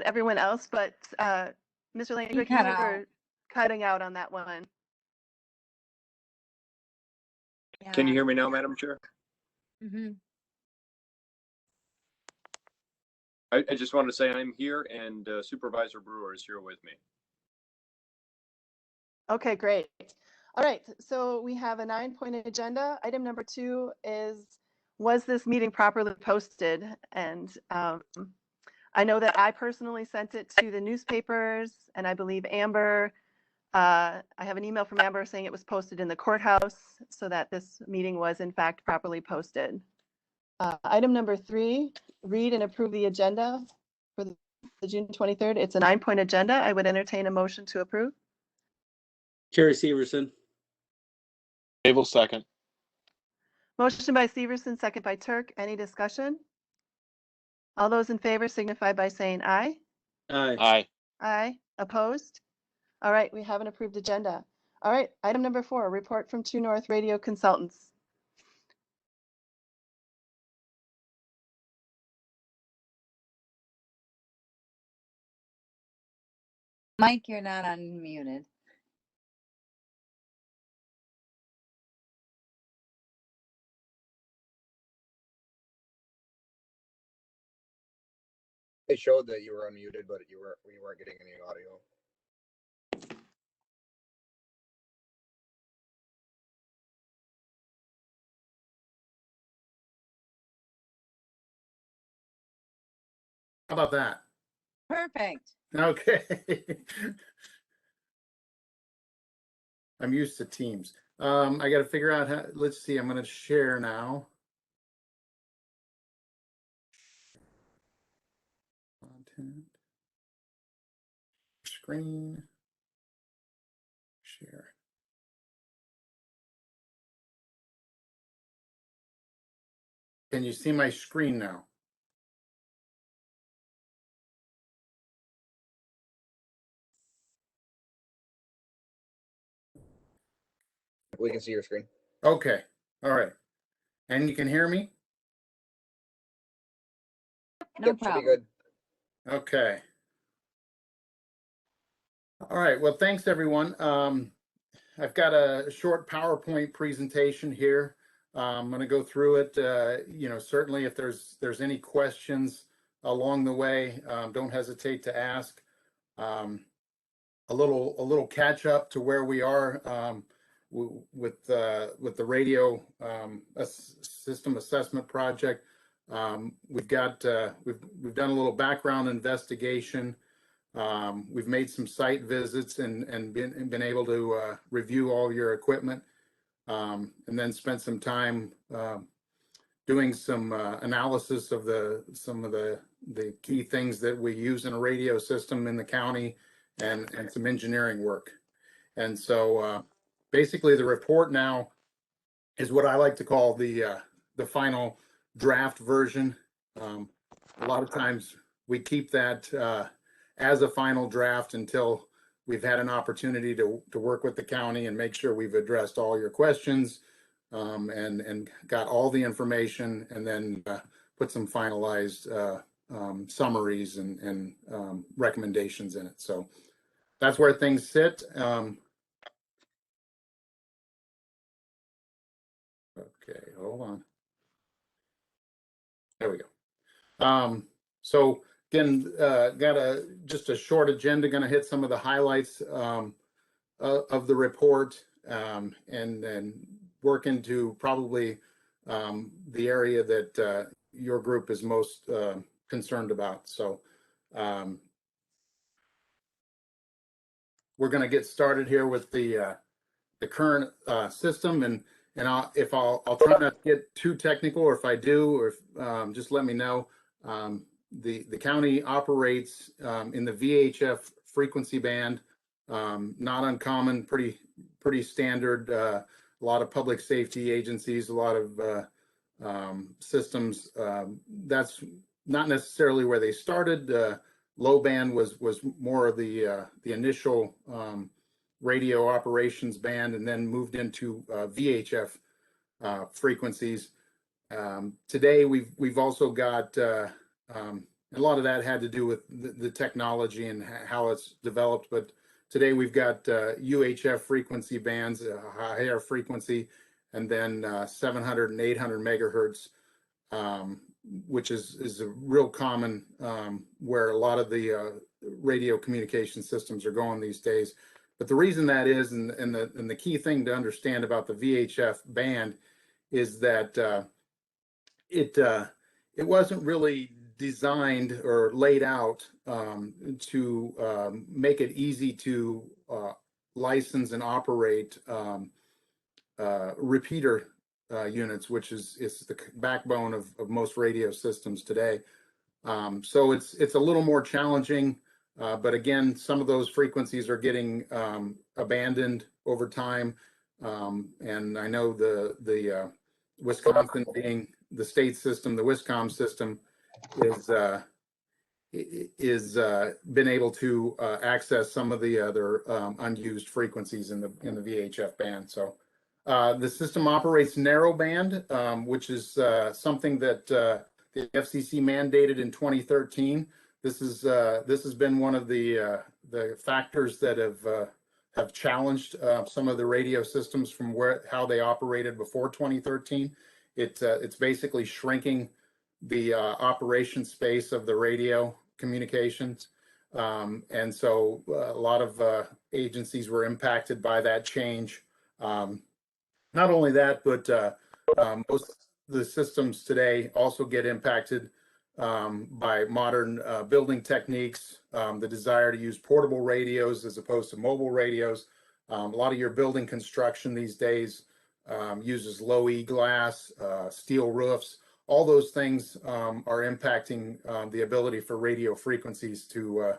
everyone else, but Mr. Langrick, you were cutting out on that one. Yeah. Can you hear me now, Madam Chair? Mm-hmm. I just want to say I'm here, and Supervisor Brewer is here with me. Okay, great. All right, so we have a 9-point agenda. Item number 2 is, was this meeting properly posted? And I know that I personally sent it to the newspapers, and I believe Amber, I have an email from Amber saying it was posted in the courthouse, so that this meeting was in fact properly posted. Item number 3, read and approve the agenda for the June 23rd. It's a 9-point agenda. I would entertain a motion to approve. Kerry Severson. Table second. Motion by Severson, second by Turk. Any discussion? All those in favor signify by saying aye. Aye. Aye. Aye. Opposed? All right, we have an approved agenda. All right, item number 4, report from True North Radio Consultants. Mike, you're not unmuted. It showed that you were unmuted, but we weren't getting any audio. How about that? Perfect. Okay. I'm used to Teams. I got to figure out how, let's see, I'm going to share now. Content. Screen. Share. Can you see my screen now? We can see your screen. Okay. All right. And you can hear me? No Yep, problem. should be good. Okay. All right. Well, thanks, everyone. I've got a short PowerPoint presentation here. I'm going to go through it. Certainly if there's any questions along the way, don't hesitate to ask. A little catch up to where we are with the radio system assessment project. We've done a little background investigation. We've made some site visits and been able to review all your equipment, and then spent some time doing some analysis of some of the key things that we use in a radio system in the county, and some engineering work. And so basically the report now is what I like to call the final draft version. A lot of times we keep that as a final draft until we've had an opportunity to work with the county and make sure we've addressed all your questions, and got all the information, and then put some finalized summaries and recommendations in it. So that's where things sit. Okay, hold on. There we go. So again, got just a short agenda, going to hit some of the highlights of the report, and then work into probably the area that your group is most concerned about. So we're going to get started here with the current system, and I'll try not to get too technical, or if I do, or if, just let me know. The county operates in the VHF frequency band, not uncommon, pretty standard. A lot of public safety agencies, a lot of systems. That's not necessarily where they started. Low band was more of the initial radio operations band, and then moved into VHF frequencies. Today we've also got a lot of that had to do with the technology and how it's developed. But today we've got UHF frequency bands, higher frequency, and then 700 and 800 megahertz, which is a real common where a lot of the radio communication systems are going these days. But the reason that is, and the key thing to understand about the VHF band is that it wasn't really designed or laid out to make it easy to license and operate repeater units, which is the backbone of most radio systems today. So it's a little more challenging, but again, some of those frequencies are getting abandoned over time. And I know the Wisconsin being the state system, the Wiscom system is been able to access some of the other unused frequencies in the VHF band. So the system operates narrowband, which is something that the FCC mandated in 2013. This has been one of the factors that have challenged some of the radio systems from how they operated before 2013. It's basically shrinking the operation space of the radio communications. And so a lot of agencies were impacted by that change. Not only that, but most of the systems today also get impacted by modern building techniques, the desire to use portable radios as opposed to mobile radios. A lot of your building construction these days uses low E glass, steel roofs. All those things are impacting the ability for radio frequencies to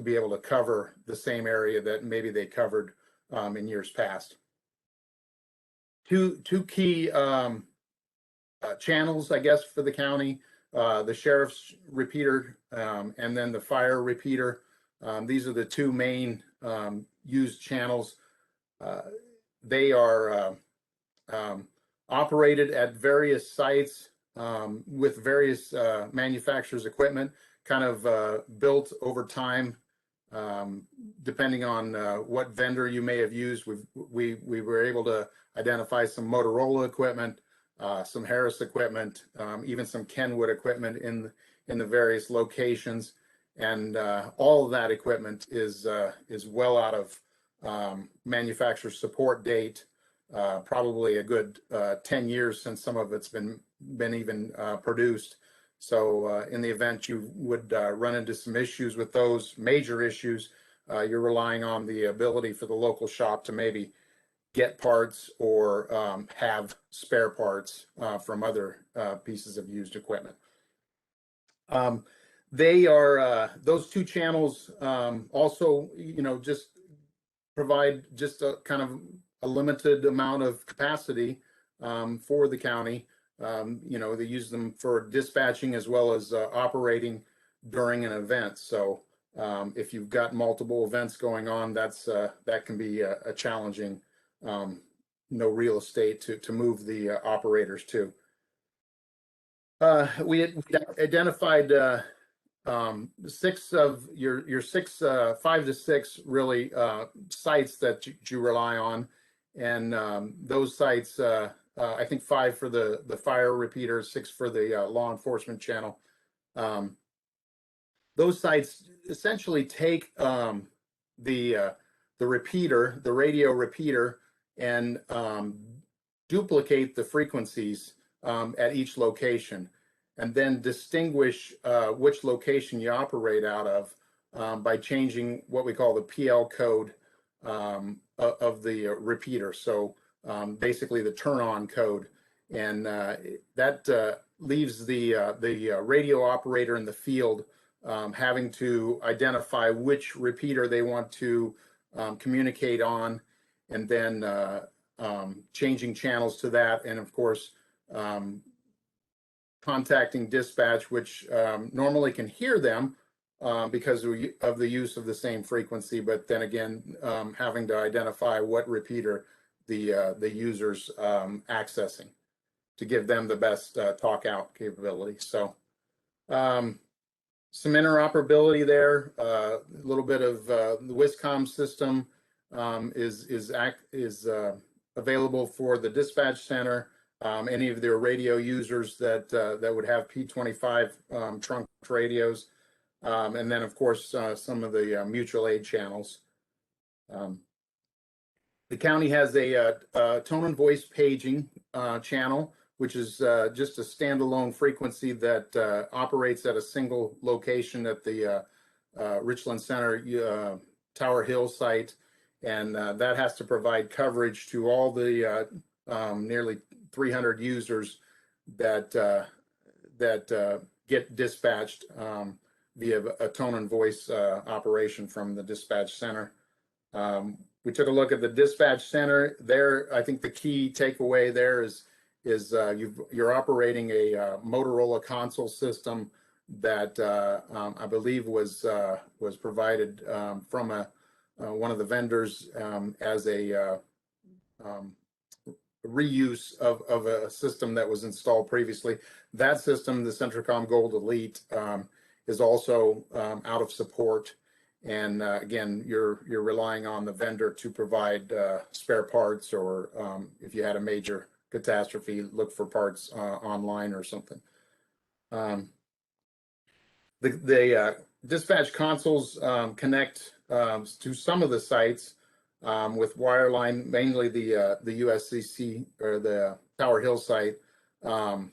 be able to cover the same area that maybe they covered in years past. Two key channels, I guess, for the county: the sheriff's repeater and then the fire repeater. These are the two main used channels. They are operated at various sites with various manufacturers' equipment, kind of built over time, depending on what vendor you may have used. We were able to identify some Motorola equipment, some Harris equipment, even some Kenwood equipment in the various locations, and all of that equipment is well out of manufacturer support date. Probably a good 10 years since some of it's been even produced. So in the event you would run into some issues with those major issues, you're relying on the ability for the local shop to maybe get parts or have spare parts from other pieces of used equipment. They are those two channels also, just provide just a kind of a limited amount of capacity for the county. They use them for dispatching as well as operating during an event. So if you've got multiple events going on, that can be a challenging, no real estate to move the operators to. We identified six of your 5 to 6 really sites that you rely on, and those sites, I think 5 for the fire repeater, 6 for the law enforcement channel. Those sites essentially take the repeater, the radio repeater, and duplicate the frequencies at each location, and then distinguish which location you operate out of by changing what we call the PL code of the repeater. So basically the turn-on code, and that leaves the radio operator in the field having to identify which repeater they want to communicate on, and then changing channels to that, and of course contacting dispatch, which normally can hear them because of the use of the same frequency, but then again having to identify what repeater the user's accessing to give them the best talk out capability. So some interoperability there. A little bit of the Wiscom system is available for the dispatch center. Any of their radio users that would have P25 trunk radios, and then of course some of the mutual aid channels. The county has a tone and voice paging channel, which is just a standalone frequency that operates at a single location at the Richland Center Tower Hill site, and that has to provide coverage to all the nearly 300 users that get dispatched via a tone and voice operation from the dispatch center. We took a look at the dispatch center there. I think the key takeaway there is you're operating a Motorola console system that I believe was provided from one of the vendors as a reuse of a system that was installed previously. That system, the Centricom Gold Elite, is also out of support. And again, you're relying on the vendor to provide spare parts, or if you had a major catastrophe, look for parts online or something. The dispatch consoles connect to some of the sites with wireline, mainly the USCC or the Tower Hill site. I'm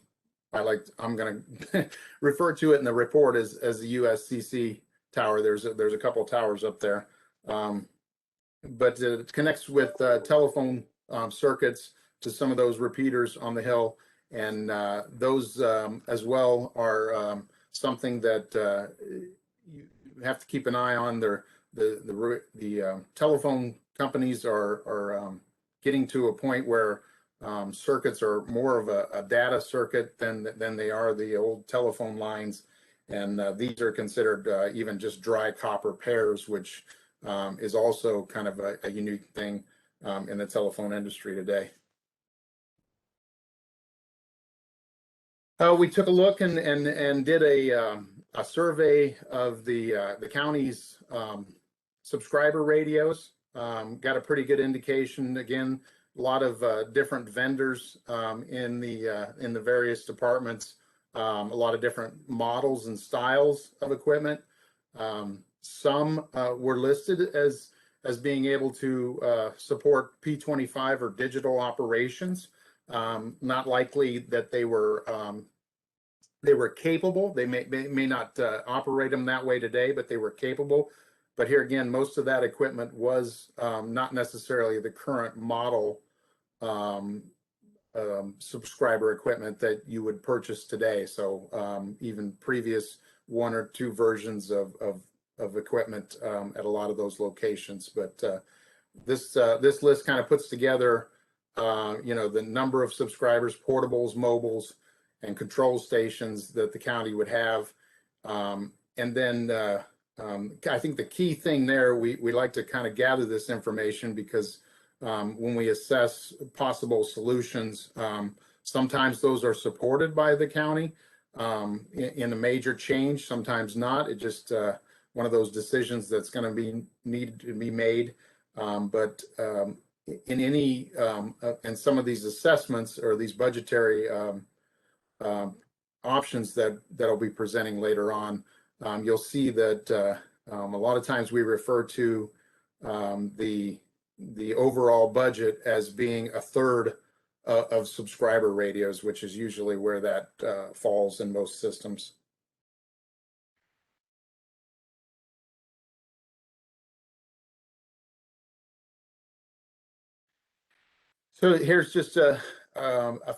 going to refer to it in the report as the USCC tower. There's a couple towers up there, but it connects with telephone circuits to some of those repeaters on the hill, and those as well are something that you have to keep an eye on. The telephone companies are getting to a point where circuits are more of a data circuit than they are the old telephone lines. And these are considered even just dry copper pairs, which is also kind of a unique thing in the telephone industry today. We took a look and did a survey of the county's subscriber radios. Got a pretty good indication. Again, a lot of different vendors in the various departments. A lot of different models and styles of equipment. Some were listed as being able to support P25 or digital operations. Not likely that they were capable. They may not operate them that way today, but they were capable. But here again, most of that equipment was not necessarily the current model subscriber equipment that you would purchase today. So even previous one or two versions of equipment at a lot of those locations. But this list kind of puts together the number of subscribers, portables, mobiles, and control stations that the county would have. And then I think the key thing there, we like to kind of gather this information because when we assess possible solutions, sometimes those are supported by the county in a major change, sometimes not. It just one of those decisions that's going to be needed to be made. But in any and some of these assessments or these budgetary options that I'll be presenting later on, you'll see that a lot of times we refer to the overall budget as being a third of subscriber radios, which is usually where that falls in most systems. So here's just a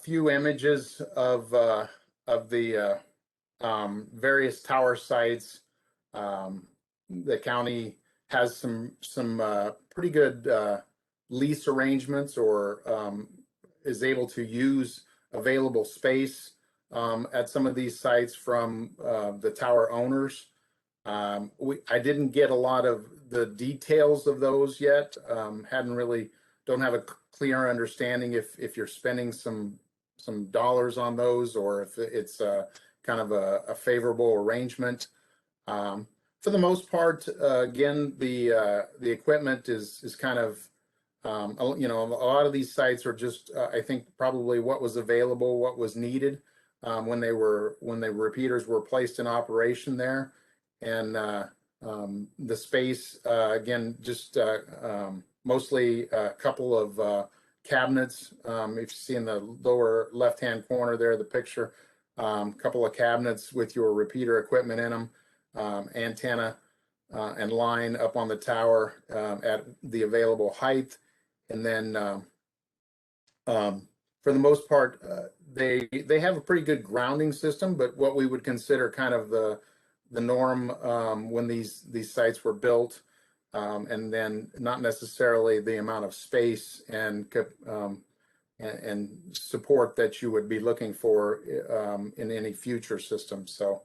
few images of the various tower sites. The county has some pretty good lease arrangements, or is able to use available space at some of these sites from the tower owners. I didn't get a lot of the details of those yet. Don't have a clear understanding if you're spending some dollars on those, or if it's kind of a favorable arrangement. For the most part, again, the equipment is kind of, you know, a lot of these sites are just, I think, probably what was available, what was needed when the repeaters were placed in operation there, and the space, again, just mostly a couple of cabinets. If you see in the lower left-hand corner there, the picture, a couple of cabinets with your repeater equipment in them, antenna and line up on the tower at the available height. And then for the most part, they have a pretty good grounding system, but what we would consider kind of the norm when these sites were built, and then not necessarily the amount of space and support that you would be looking for in any future system. So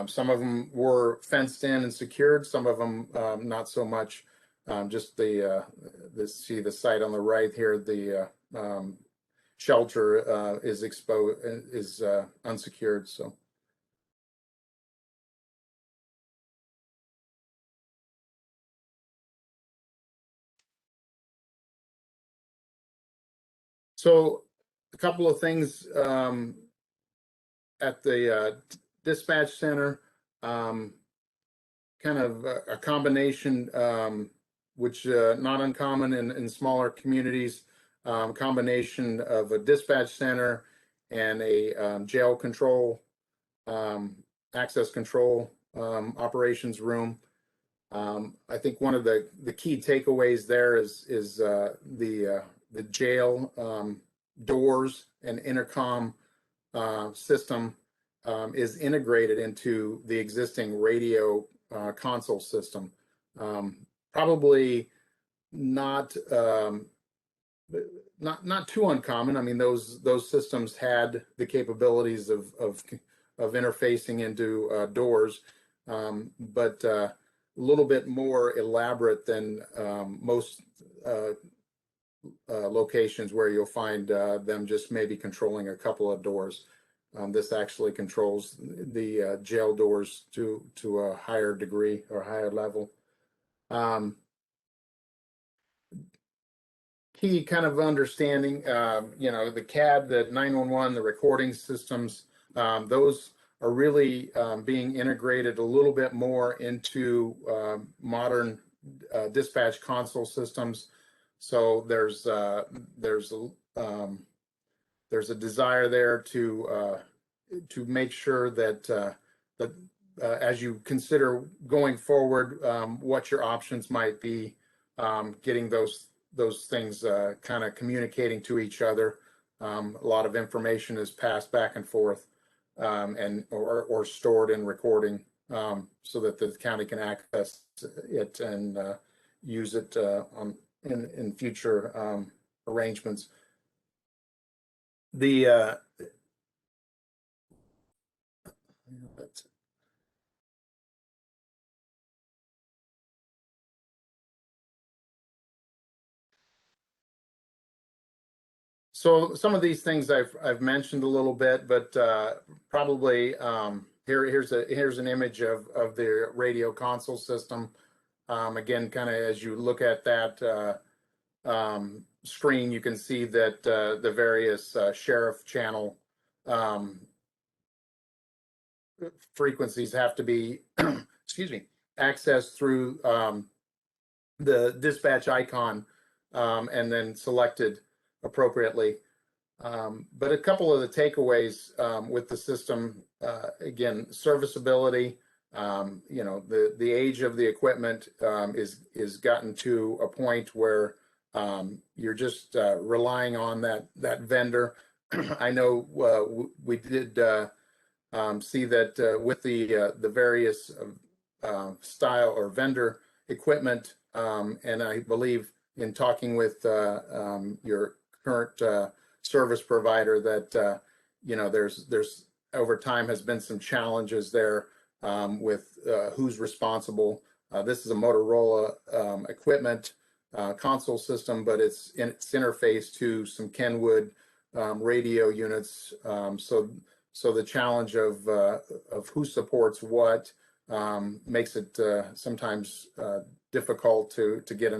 some of them were fenced in and secured, some of them not so much. Just see the site on the right here, the shelter is exposed, is unsecured. So. So a couple of things at the dispatch center, kind of a combination, which not uncommon in smaller communities, combination of a dispatch center and a jail control, access control operations room. I think one of the key takeaways there is the jail doors and intercom system is integrated into the existing radio console system. Probably not too uncommon. I mean, those systems had the capabilities of interfacing into doors, but a little bit more elaborate than most locations where you'll find them just maybe controlling a couple of doors. This actually controls the jail doors to a higher degree or higher level. Key kind of understanding, you know, the CAD, the 911, the recording systems, those are really being integrated a little bit more into modern dispatch console systems. So there's a desire there to make sure that as you consider going forward, what your options might be, getting those things kind of communicating to each other. A lot of information is passed back and forth, and or stored in recording, so that the county can access it and use it in future arrangements. So some of these things I've mentioned a little bit, but probably here's an image of the radio console system. Again, kind of as you look at that screen, you can see that the various sheriff channel frequencies have to be, excuse me, accessed through the dispatch icon, and then selected appropriately. But a couple of the takeaways with the system, again, serviceability. You know, the age of the equipment is gotten to a point where you're just relying on that vendor. I know we did see that with the various style or vendor equipment, and I believe in talking with your current service provider that you know, there's over time has been some challenges there with who's responsible. This is a Motorola equipment console system, but it's interface to some Kenwood radio units. So the challenge of who supports what, makes it sometimes difficult to get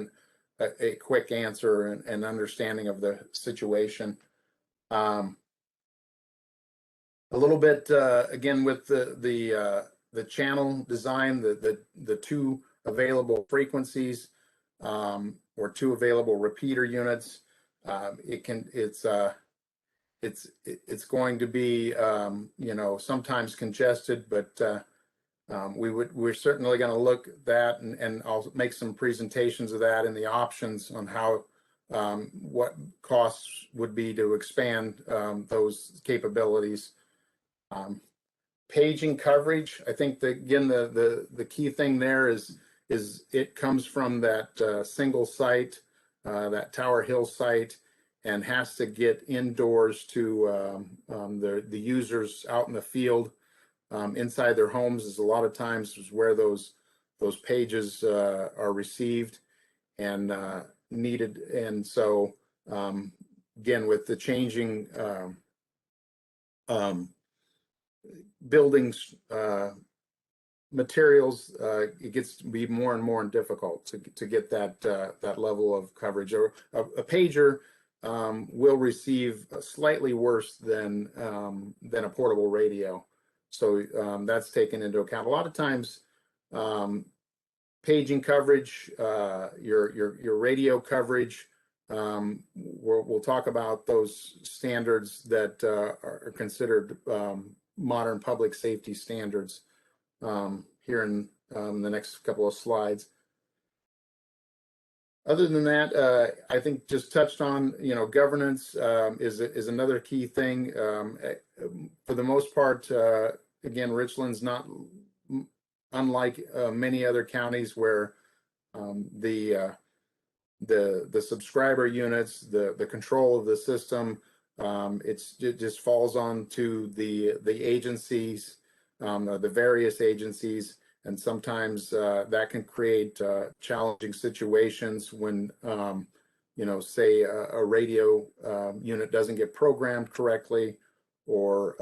a quick answer and understanding of the situation. A little bit again with the channel design, the two available frequencies or two available repeater units. It's going to be you know, sometimes congested, but we're certainly going to look at that, and I'll make some presentations of that and the options on how what costs would be to expand those capabilities. Paging coverage, I think that again the key thing there is it comes from that single site, that Tower Hill site, and has to get indoors to the users out in the field. Inside their homes is a lot of times is where those pages are received and needed. And so again, with the changing buildings materials, it gets to be more and more difficult to get that that level of coverage. Or a pager will receive slightly worse than a portable radio. So that's taken into account. A lot of times, paging coverage, your radio coverage, we'll talk about those standards that are considered modern public safety standards here in the next couple of slides. Other than that, I think just touched on, you know, governance is another key thing. For the most part, again, Richland's not unlike many other counties where the subscriber units, the control of the system, it just falls on to the agencies, the various agencies. And sometimes that can create challenging situations when, you know, say a radio unit doesn't get programmed correctly, or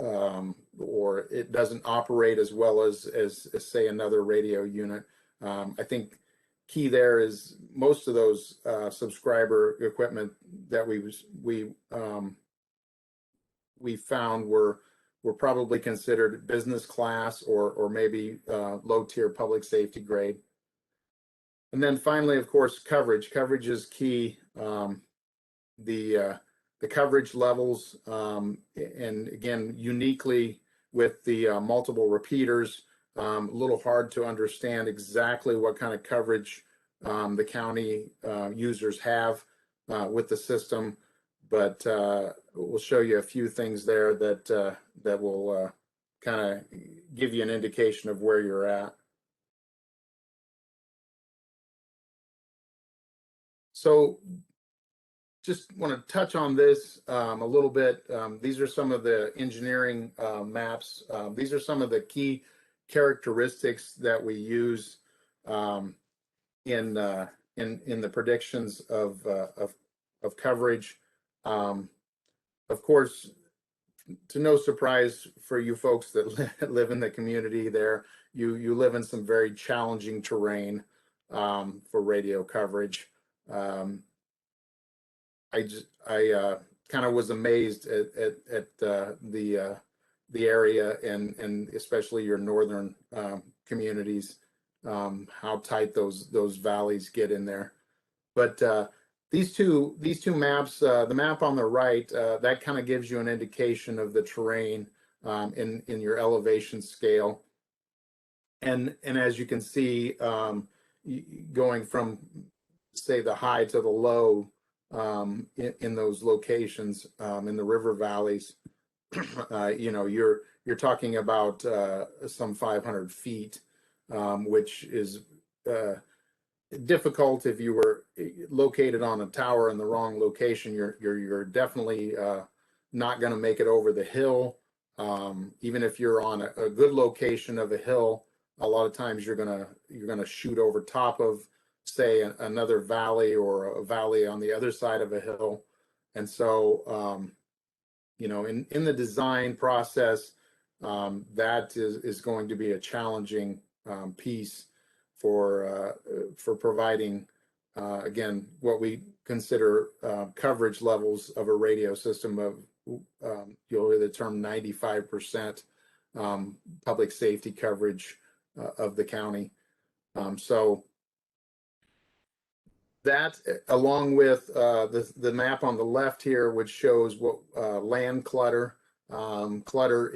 it doesn't operate as well as say another radio unit. I think key there is most of those subscriber equipment that we found were probably considered business class or maybe low tier public safety grade. And then finally, of course, coverage. Coverage is key. The coverage levels, and again, uniquely with the multiple repeaters, a little hard to understand exactly what kind of coverage the county users have with the system. But we'll show you a few things there that will kind of give you an indication of where you're at. So just want to touch on this a little bit. These are some of the engineering maps. These are some of the key characteristics that we use in the predictions of coverage. Of course, to no surprise for you folks that live in the community there, you live in some very challenging terrain for radio coverage. I kind of was amazed at the area and especially your northern communities, how tight those valleys get in there. But these two maps, the map on the right, that kind of gives you an indication of the terrain in your elevation scale. And as you can see, going from say the high to the low in those locations in the river valleys, you know, you're talking about some 500 feet, which is difficult if you were located on a tower in the wrong location. You're definitely not going to make it over the hill. Even if you're on a good location of a hill, a lot of times you're gonna shoot over top of, say, another valley or a valley on the other side of a hill. And so you know, in the design process, that is going to be a challenging piece for providing, again, what we consider coverage levels of a radio system of, you'll hear the term 95% public safety coverage of the county. So that, along with the map on the left here, which shows what land clutter. Clutter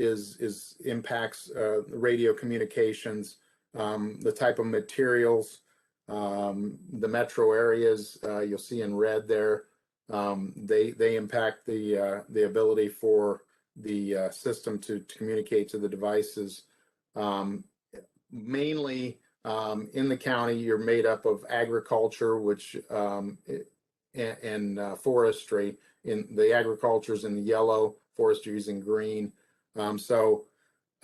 impacts radio communications, the type of materials, the metro areas you'll see in red there. They impact the ability for the system to communicate to the devices. Mainly in the county, you're made up of agriculture, which and forestry. In the agriculture's in the yellow, forestry is in green. So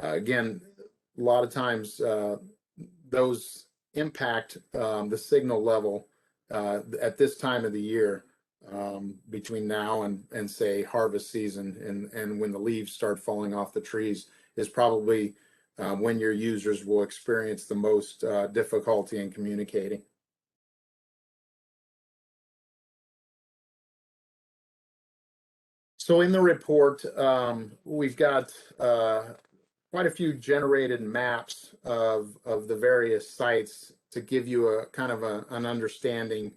again, a lot of times those impact the signal level at this time of the year, between now and say harvest season, and when the leaves start falling off the trees is probably when your users will experience the most difficulty in communicating. So in the report, we've got quite a few generated maps of the various sites to give you a kind of an understanding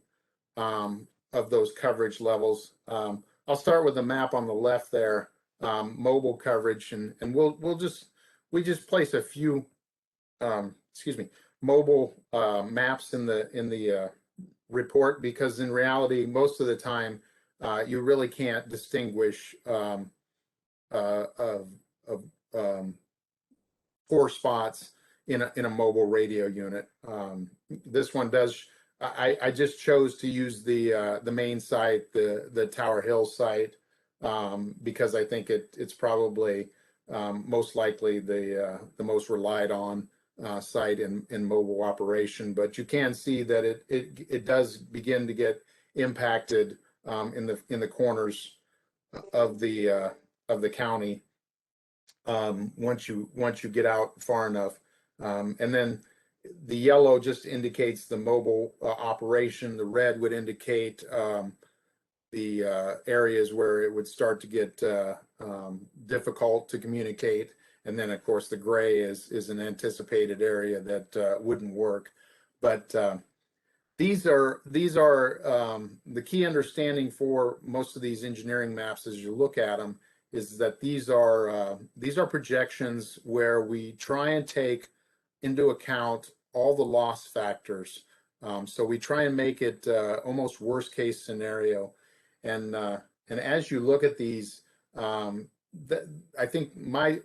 of those coverage levels. I'll start with the map on the left there, mobile coverage, and we just place a few mobile maps in the report, because in reality, most of the time you really can't distinguish poor spots in a mobile radio unit. This one does. I just chose to use the main site, the Tower Hill site, because I think it's probably most likely the most relied on site in mobile operation. But you can see that it does begin to get impacted in the corners of the county once you get out far enough, and then the yellow just indicates the mobile operation. The red would indicate the areas where it would start to get difficult to communicate, and then of course the gray is an anticipated area that wouldn't work. But these are the key understanding for most of these engineering maps as you look at them, is that these are projections where we try and take into account all the loss factors. So we try and make it almost worst case scenario. And as you look at these, I think my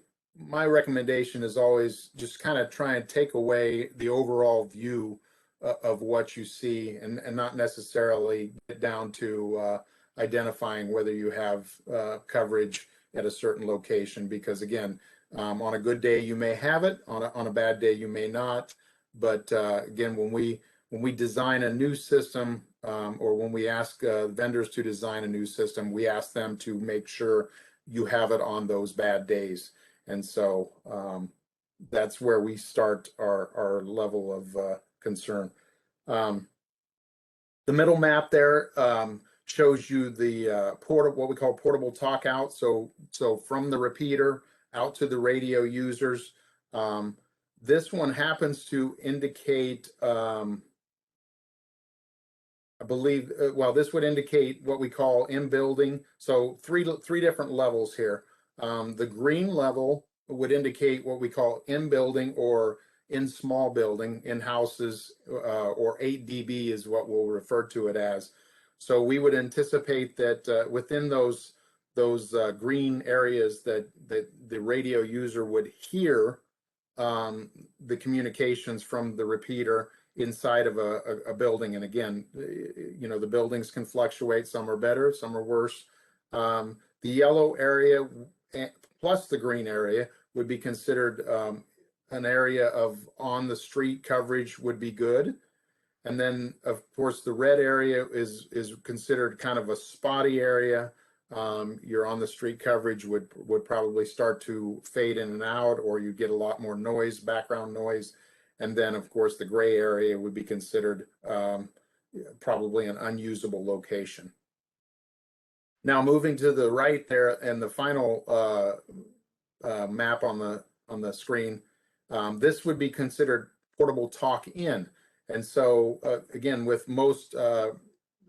recommendation is always just kind of try and take away the overall view of what you see, and not necessarily get down to identifying whether you have coverage at a certain location, because again, on a good day you may have it, on a bad day you may not. But again, when we design a new system, or when we ask vendors to design a new system, we ask them to make sure you have it on those bad days. And so that's where we start our level of concern. The middle map there shows you the what we call portable talk out. So from the repeater out to the radio users. This one happens to indicate, I believe, well, this would indicate what we call in building. So three different levels here. The green level would indicate what we call in building or in small building, in houses, or 8 dB is what we'll refer to it as. So we would anticipate that within those green areas that the radio user would hear the communications from the repeater inside of a building. And again, you know, the buildings can fluctuate. Some are better, some are worse. The yellow area plus the green area would be considered an area of on the street coverage would be good. And then of course the red area is considered kind of a spotty area. Your on the street coverage would probably start to fade in and out, or you get a lot more noise, background noise. And then, of course, the gray area would be considered probably an unusable location. Now, moving to the right there, and the final map on the screen, this would be considered portable talk-in. And so, again, with most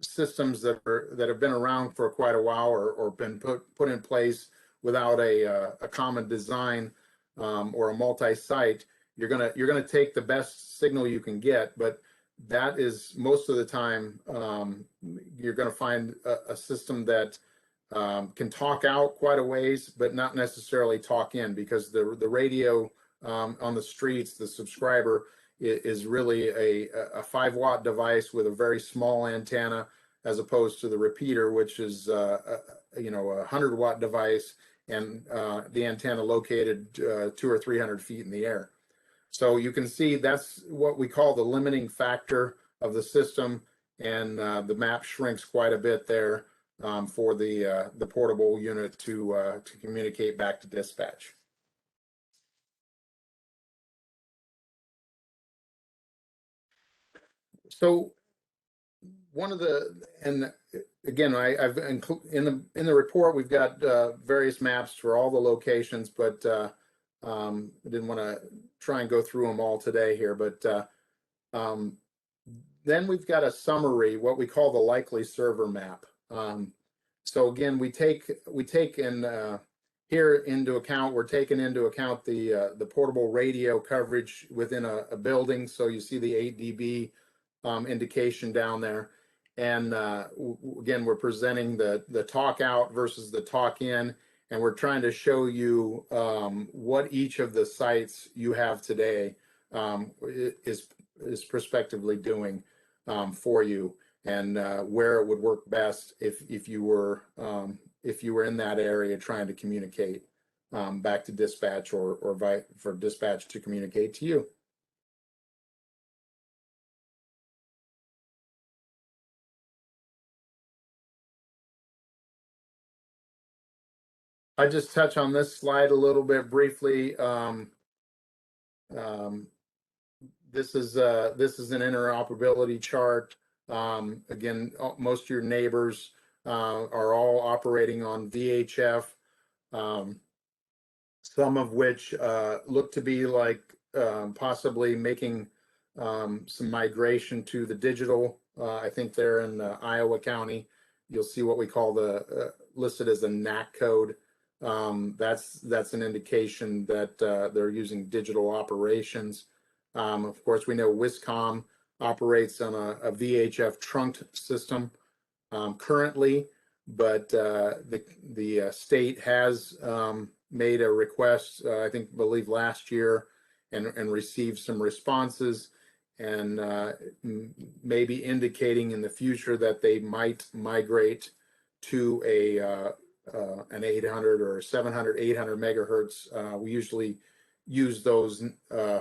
systems that have been around for quite a while or been put in place without a common design or a multi-site, you're gonna take the best signal you can get, but that is most of the time you're gonna find a system that can talk out quite a ways, but not necessarily talk in, because the radio on the streets, the subscriber is really a 5-watt device with a very small antenna, as opposed to the repeater, which is a 100-watt device, and the antenna located 200 or 300 feet in the air. So you can see that's what we call the limiting factor of the system, and the map shrinks quite a bit there for the portable unit to communicate back to dispatch. So one of the, and again, I've included in the report, we've got various maps for all the locations, but I didn't want to try and go through them all today here. But then we've got a summary, what we call the likely server map. So again, we take in here into account, we're taking into account the portable radio coverage within a building. So you see the 8 dB indication down there. And again, we're presenting the talk out versus the talk in, and we're trying to show you what each of the sites you have today is prospectively doing for you, and where it would work best if you were in that area trying to communicate back to dispatch or for dispatch to communicate to you. I just touch on this slide a little bit briefly. This is an interoperability chart. Again, most of your neighbors are all operating on VHF, some of which look to be like possibly making some migration to the digital. I think they're in Iowa County. You'll see what we call the listed as a NAC code. That's an indication that they're using digital operations. Of course, we know Wiscom operates on a VHF trunked system currently, but the state has made a request, believe last year, and received some responses, and maybe indicating in the future that they might migrate to an 800 or 700, 800 megahertz. We usually use those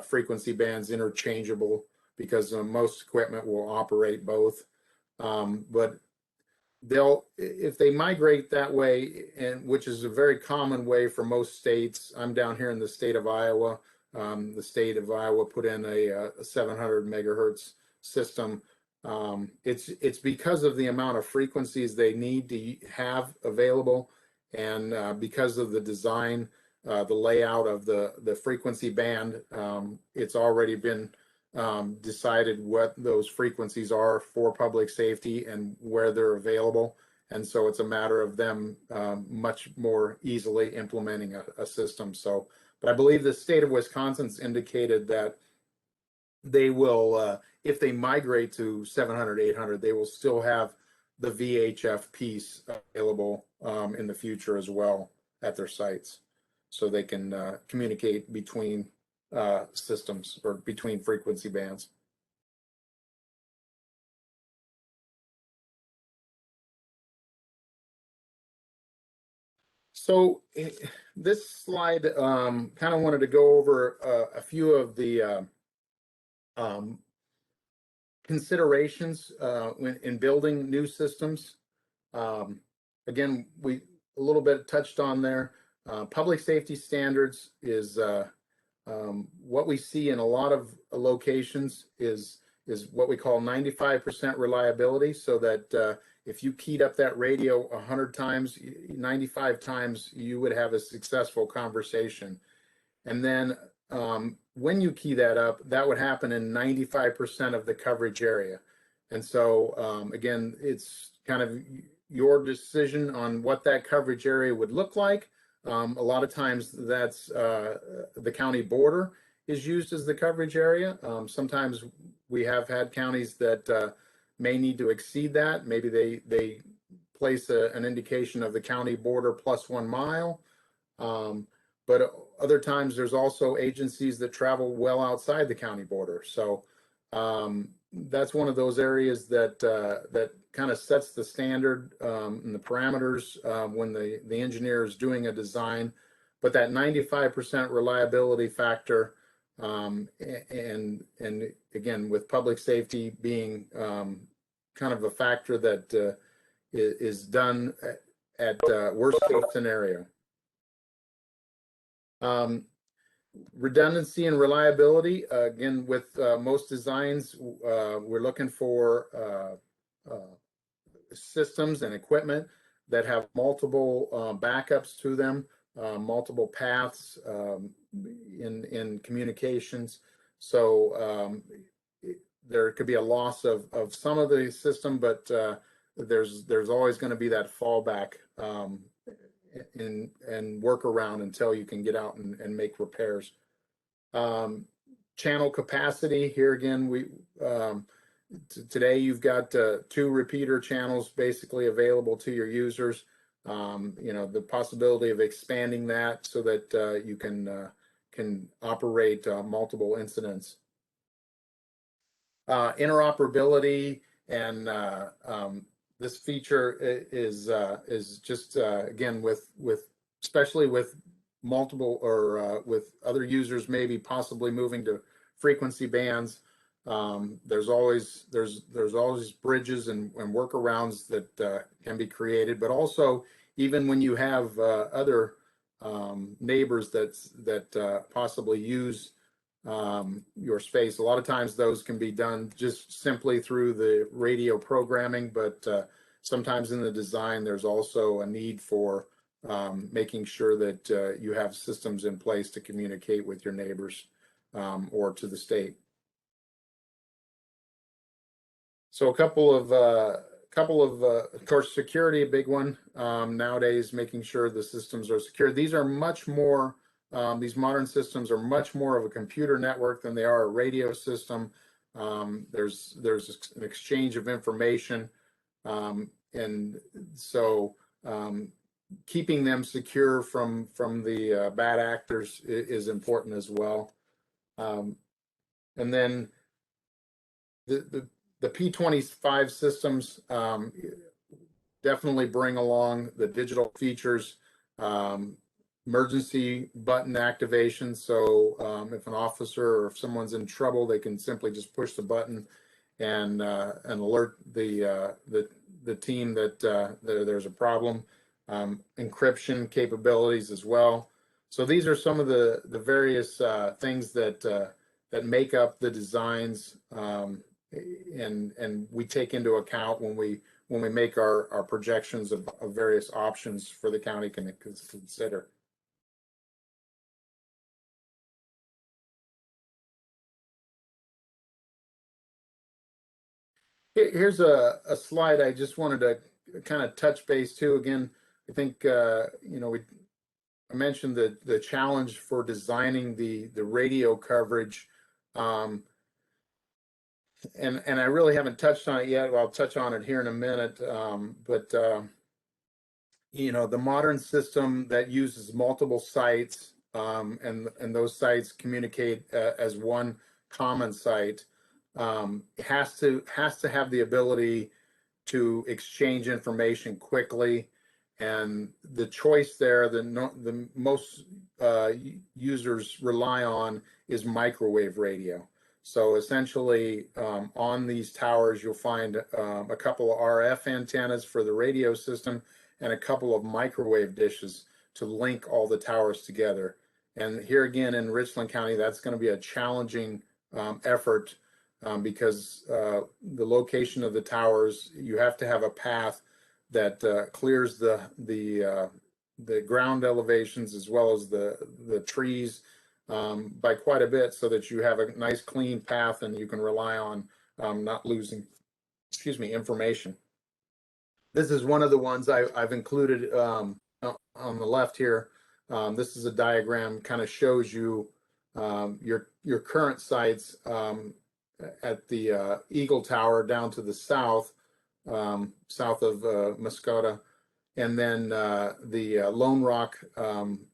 frequency bands interchangeable because most equipment will operate both. But if they migrate that way, and which is a very common way for most states. I'm down here in the state of Iowa. The state of Iowa put in a 700 megahertz system. It's because of the amount of frequencies they need to have available, and because of the design, the layout of the frequency band. It's already been decided what those frequencies are for public safety and where they're available, and so it's a matter of them much more easily implementing a system. So, but I believe the state of Wisconsin's indicated that they will, if they migrate to 700, 800, they will still have the VHF piece available in the future as well at their sites, so they can communicate between systems or between frequency bands. So this slide kind of wanted to go over a few of the considerations in building new systems. Again, we a little bit touched on there. Public safety standards is what we see in a lot of locations is what we call 95% reliability, so that if you keyed up that radio 100 times, 95 times, you would have a successful conversation. And then when you key that up, that would happen in 95% of the coverage area. And so again, it's kind of your decision on what that coverage area would look like. A lot of times that's the county border is used as the coverage area. Sometimes we have had counties that may need to exceed that. Maybe they place an indication of the county border plus 1 mile. But other times there's also agencies that travel well outside the county border. So that's one of those areas that that kind of sets the standard and the parameters when the engineer is doing a design. But that 95% reliability factor, and again, with public safety being kind of a factor that is done at worst case scenario. Redundancy and reliability, again, with most designs, we're looking for systems and equipment that have multiple backups to them, multiple paths in communications. So there could be a loss of some of the system, but there's always going to be that fallback and work around until you can get out and make repairs. Channel capacity, here again, we today you've got 2 repeater channels basically available to your users. You know, the possibility of expanding that so that you can operate multiple incidents. Interoperability, and this feature is just again with especially with multiple or with other users maybe possibly moving to frequency bands. There's always bridges and workarounds that can be created, but also even when you have other neighbors that possibly use your space, a lot of times those can be done just simply through the radio programming, but sometimes in the design there's also a need for making sure that you have systems in place to communicate with your neighbors or to the state. So a couple of course, security, a big one nowadays, making sure the systems are secure. These are much more, these modern systems are much more of a computer network than they are a radio system. There's an exchange of information, and so keeping them secure from the bad actors is important as well. And then the P25 systems definitely bring along the digital features, emergency button activation. So if an officer or if someone's in trouble, they can simply just push the button and alert the team that there's a problem. Encryption capabilities as well. So these are some of the various things that make up the designs, and we take into account when we make our projections of various options for the county can consider. Here's a slide I just wanted to kind of touch base to. Again, I think you know, I mentioned the challenge for designing the radio coverage, and I really haven't touched on it yet. Well, I'll touch on it here in a minute. But you know, the modern system that uses multiple sites, and those sites communicate as one common site, has to have the ability to exchange information quickly. And the choice there, the most users rely on is microwave radio. So essentially, on these towers, you'll find a couple of RF antennas for the radio system and a couple of microwave dishes to link all the towers together. And here again in Richland County, that's going to be a challenging effort because the location of the towers, you have to have a path that clears the ground elevations as well as the trees by quite a bit, so that you have a nice clean path and you can rely on not losing, information. This is one of the ones I've included on the left here. This is a diagram, kind of shows you your current sites at the Eagle Tower down to the south, south of Muscota, and then the Lone Rock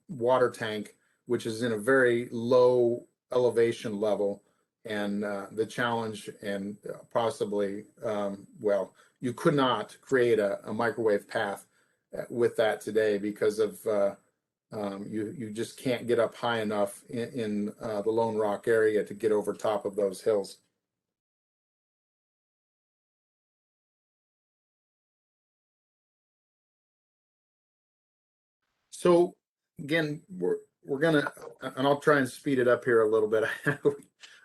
water tank, which is in a very low elevation level. And the challenge, and possibly, well, you could not create a microwave path with that today because of you just can't get up high enough in the Lone Rock area to get over top of those hills. So again, we're gonna, and I'll try and speed it up here a little bit.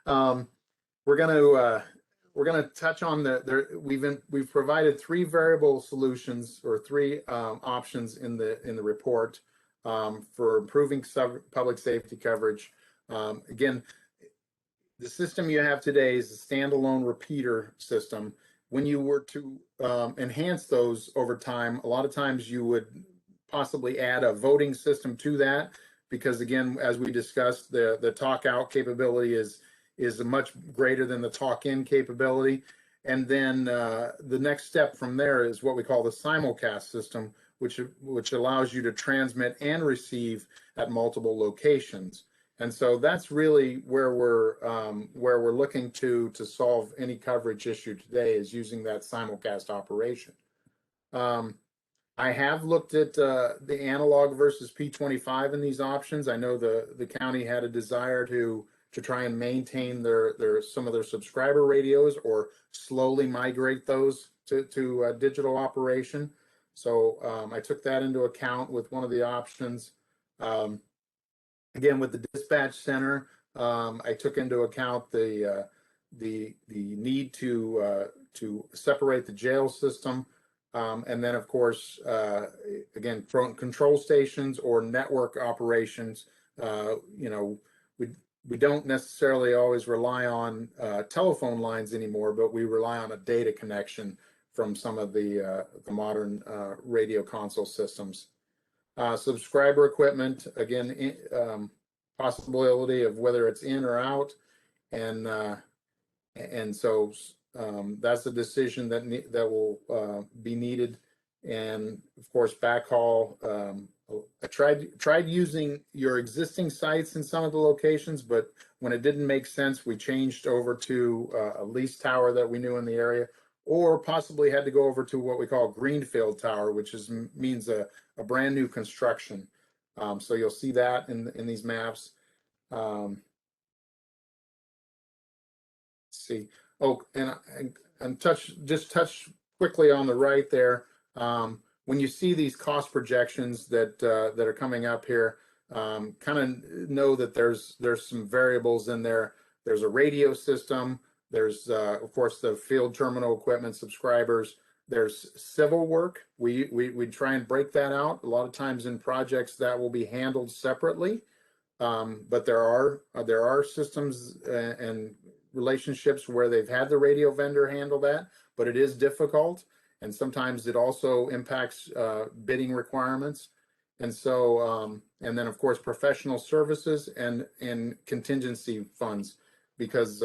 We're gonna touch on we've provided 3 variable solutions, or 3 options in the report for improving public safety coverage. Again, the system you have today is a standalone repeater system. When you were to enhance those over time, a lot of times you would possibly add a voting system to that, because again, as we discussed, the talk out capability is much greater than the talk in capability. And then the next step from there is what we call the simulcast system, which allows you to transmit and receive at multiple locations. And so that's really where we're looking to solve any coverage issue today, is using that simulcast operation. I have looked at the analog versus P25 in these options. I know the county had a desire to try and maintain some of their subscriber radios, or slowly migrate those to digital operation. So I took that into account with one of the options. Again, with the dispatch center, I took into account the need to separate the jail system. And then, of course, again, control stations or network operations. We don't necessarily always rely on telephone lines anymore, but we rely on a data connection from some of the modern radio console systems. Subscriber equipment, again, possibility of whether it's in or out, and so that's a decision that will be needed. And of course, backhaul. I tried using your existing sites in some of the locations, but when it didn't make sense, we changed over to a leased tower that we knew in the area, or possibly had to go over to what we call greenfield tower, which means a brand new construction. So you'll see that in these maps. Let's see. Oh, and touch quickly on the right there. When you see these cost projections that are coming up here, kind of know that there's some variables in there. There's a radio system. There's of course the field terminal equipment, subscribers. There's civil work. We try and break that out. A lot of times in projects that will be handled separately, but there are systems and relationships where they've had the radio vendor handle that, but it is difficult, and sometimes it also impacts bidding requirements. And so, and then of course professional services and contingency funds, because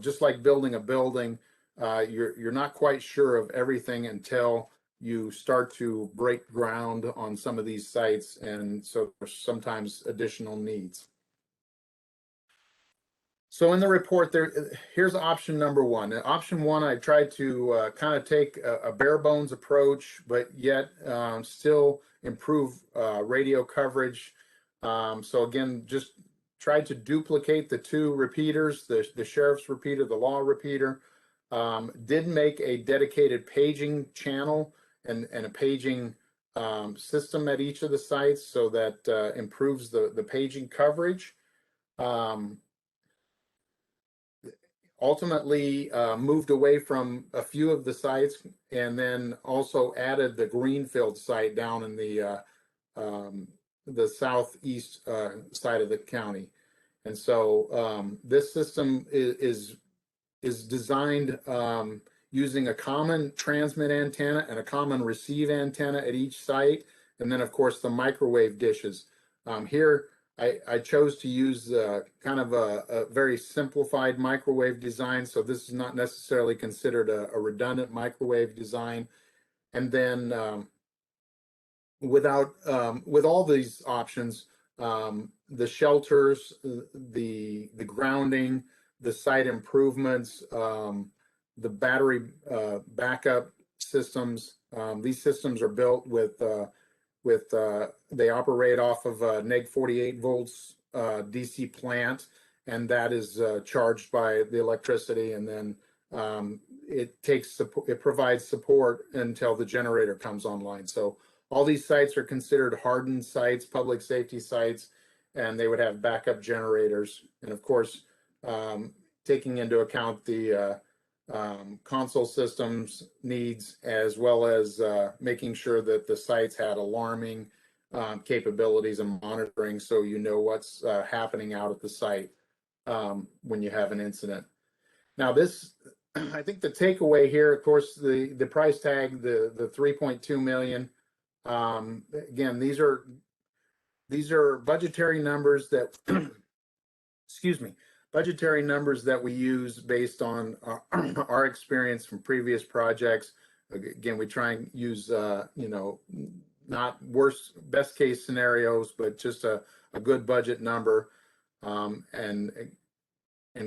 just like building a building, you're not quite sure of everything until you start to break ground on some of these sites, and so there's sometimes additional needs. So in the report, here's option number 1. Option 1, I tried to kind of take a bare bones approach, but yet still improve radio coverage. So again, just tried to duplicate the 2 repeaters, the sheriff's repeater, the law repeater. Did make a dedicated paging channel and a paging system at each of the sites, so that improves the paging coverage. Ultimately moved away from a few of the sites, and then also added the Greenfield site down in the southeast side of the county. And so this system is designed using a common transmit antenna and a common receive antenna at each site, and then of course the microwave dishes. Here I chose to use kind of a very simplified microwave design, so this is not necessarily considered a redundant microwave design. And then with all these options, the shelters, the grounding, the site improvements, the battery backup systems. These systems are built with they operate off of a neg 48 volts DC plant, and that is charged by the electricity, and then it provides support until the generator comes online. So all these sites are considered hardened sites, public safety sites, and they would have backup generators. And of course, taking into account the console systems needs, as well as making sure that the sites had alarming capabilities and monitoring, so you know what's happening out at the site when you have an incident. Now this, I think the takeaway here, of course, the price tag, the 3.2 million. Again, these are budgetary numbers that excuse me, budgetary numbers that we use based on our experience from previous projects. Again, we try and use not best case scenarios, but just a good budget number, and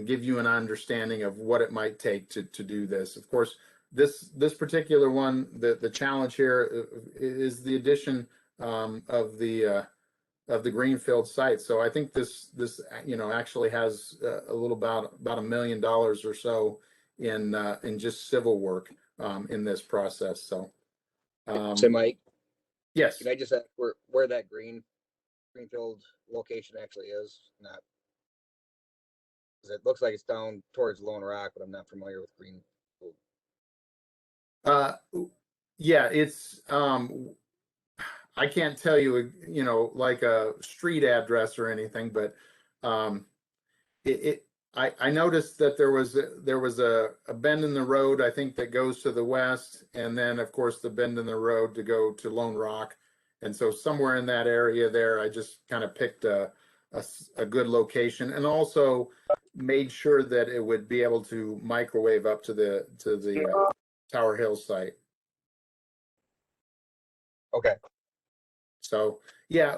give you an understanding of what it might take to do this. Of course, this particular one, the challenge here is the addition of the Greenfield site. So I think this actually has a little about $1 million or so in just civil work in this process. So So Mike, yes. can I just ask where that Greenfield location actually is? Not, 'cause it looks like it's down towards Lone Rock, but I'm not familiar with Greenfield. Yeah, it's I can't tell you, like a street address or anything, but I noticed that there was a bend in the road, I think, that goes to the west, and then of course the bend in the road to go to Lone Rock. And so somewhere in that area there, I just kind of picked a good location, and also made sure that it would be able to microwave up to the Tower Hill site. Okay. So yeah,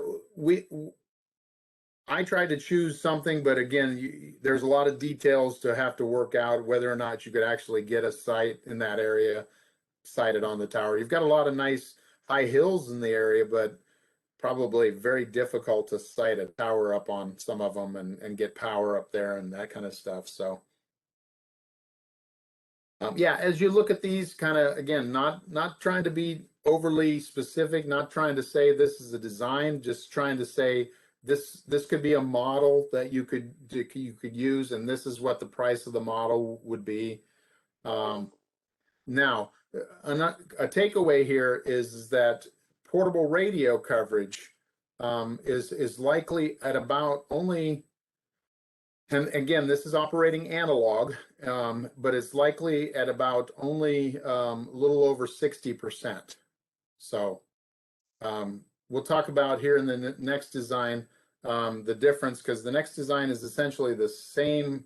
I tried to choose something, but again, there's a lot of details to have to work out whether or not you could actually get a site in that area sited on the tower. You've got a lot of nice high hills in the area, but probably very difficult to site a tower up on some of them and get power up there and that kind of stuff. So yeah, as you look at these, kind of, again, not trying to be overly specific, not trying to say this is a design, just trying to say this could be a model that you could use, and this is what the price of the model would be. Now, a takeaway here is that portable radio coverage is likely at about only, and again, this is operating analog, but it's likely at about only a little over 60%. So we'll talk about here in the next design the difference, because the next design is essentially the same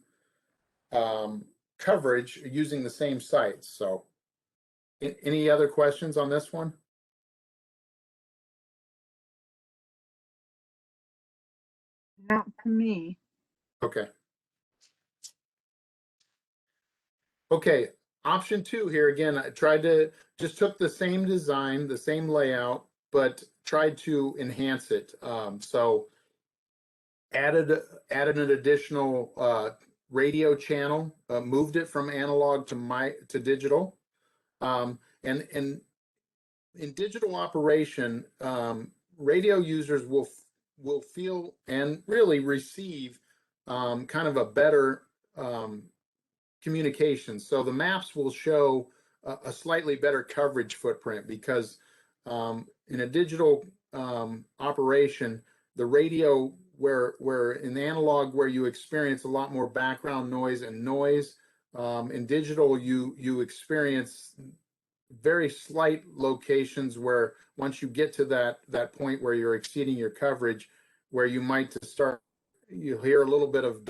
coverage using the same sites. So any other questions on this one? Not for me. Okay. Okay, option 2 here, again, I just took the same design, the same layout, but tried to enhance it. So added an additional radio channel, moved it from analog to digital, and in digital operation, radio users will feel and really receive kind of a better communication. So the maps will show a slightly better coverage footprint because in a digital operation, the radio where in the analog where you experience a lot more background noise and noise, in digital you experience very slight locations where once you get to that point where you're exceeding your coverage, where you might start, you'll hear a little bit of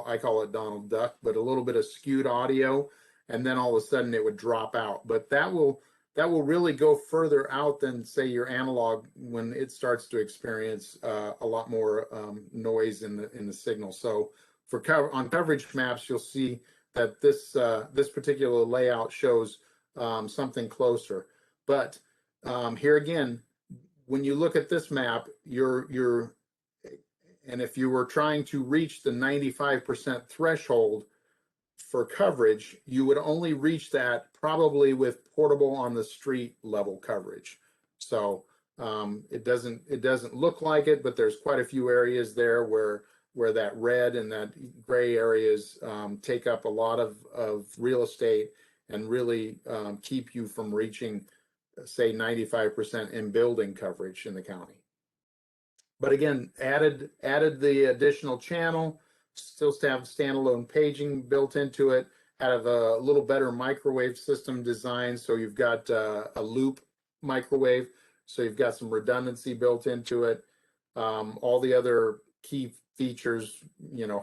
I call it Donald Duck, but a little bit of skewed audio, and then all of a sudden it would drop out. But that will really go further out than say your analog when it starts to experience a lot more noise in the signal. So on coverage maps, you'll see that this particular layout shows something closer. But here again, when you look at this map, and if you were trying to reach the 95% threshold for coverage, you would only reach that probably with portable on the street level coverage. So it doesn't look like it, but there's quite a few areas there where that red and that gray areas take up a lot of real estate and really keep you from reaching, say, 95% in building coverage in the county. But again, added the additional channel, still have standalone paging built into it, have a little better microwave system design. So you've got a loop microwave, so you've got some redundancy built into it. All the other key features,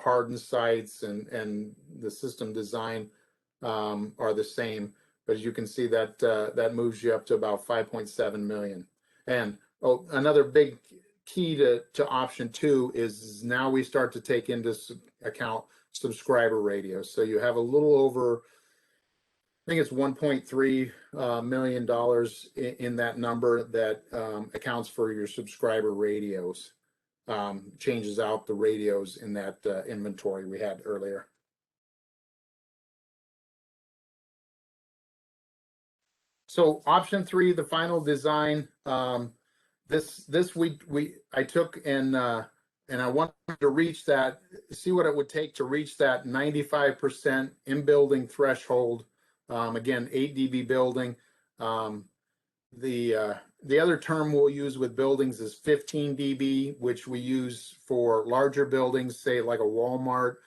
hardened sites and the system design are the same. But as you can see, that moves you up to about 5.7 million. And another big key to option 2 is now we start to take into account subscriber radios. So you have a little over, I think it's $1.3 million in that number that accounts for your subscriber radios, changes out the radios in that inventory we had earlier. So option 3, the final design, this I took and I wanted to reach that, see what it would take to reach that 95% in building threshold. Again, 8 dB building. The other term we'll use with buildings is 15 dB, which we use for larger buildings, say like a Walmart,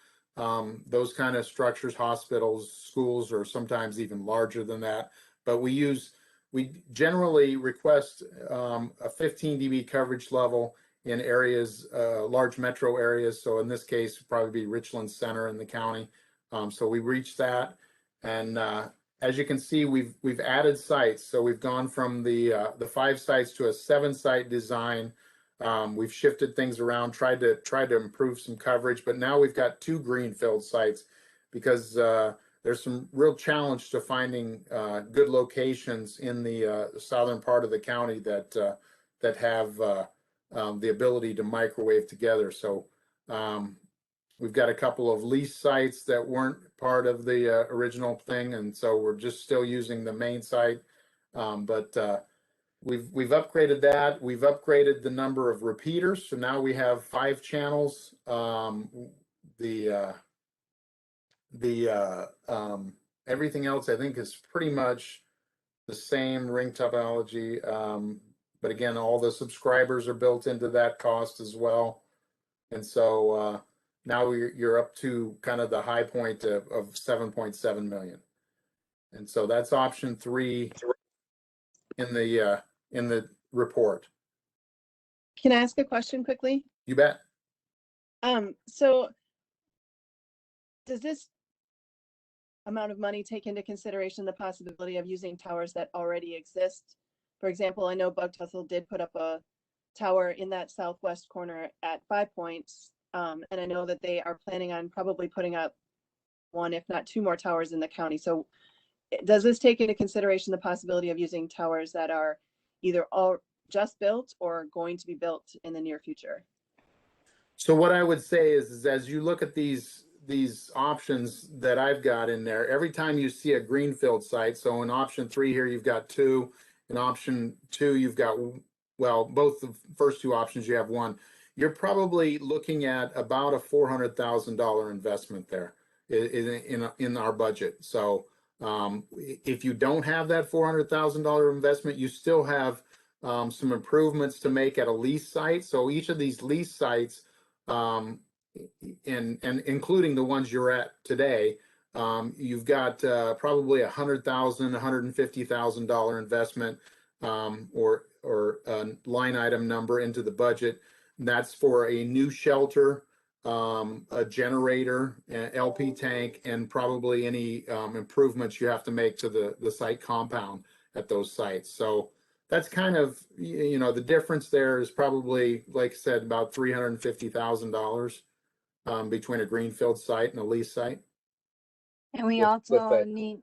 those kind of structures, hospitals, schools, or sometimes even larger than that. But we generally request a 15 dB coverage level in areas, large metro areas. So in this case, it'd probably be Richland Center in the county. So we reached that. And as you can see, we've added sites. So we've gone from the 5 sites to a 7-site design. We've shifted things around, tried to improve some coverage, but now we've got 2 greenfield sites because there's some real challenge to finding good locations in the southern part of the county that have the ability to microwave together. So we've got a couple of lease sites that weren't part of the original thing, and so we're just still using the main site. But we've upgraded that. We've upgraded the number of repeaters, so now we have 5 channels. Everything else I think is pretty much the same ring topology, but again, all the subscribers are built into that cost as well. And so now you're up to kind of the high point of 7.7 million. And so that's option 3 in the report. Can I ask a question quickly? You bet. So does this amount of money take into consideration the possibility of using towers that already exist? For example, I know Bug Tussle did put up a tower in that southwest corner at 5 Points, and I know that they are planning on probably putting up 1, if not 2 more towers in the county. So does this take into consideration the possibility of using towers that are either all just built or going to be built in the near future? So what I would say is as you look at these options that I've got in there, every time you see a greenfield site, so in option 3 here, you've got 2, In option 2, you've got, well, both the first 2 options, you have 1. You're probably looking at about a $400,000 investment there in our budget. So if you don't have that $400,000 investment, you still have some improvements to make at a lease site. So each of these lease sites, and including the ones you're at today, you've got probably $100,000, $150,000 investment, or a line item number into the budget. And that's for a new shelter, a generator, an LP tank, and probably any improvements you have to make to the site compound at those sites. So that's kind of, the difference there is probably, like I said, about $350,000 between a greenfield site and a lease site. And we With also that- need,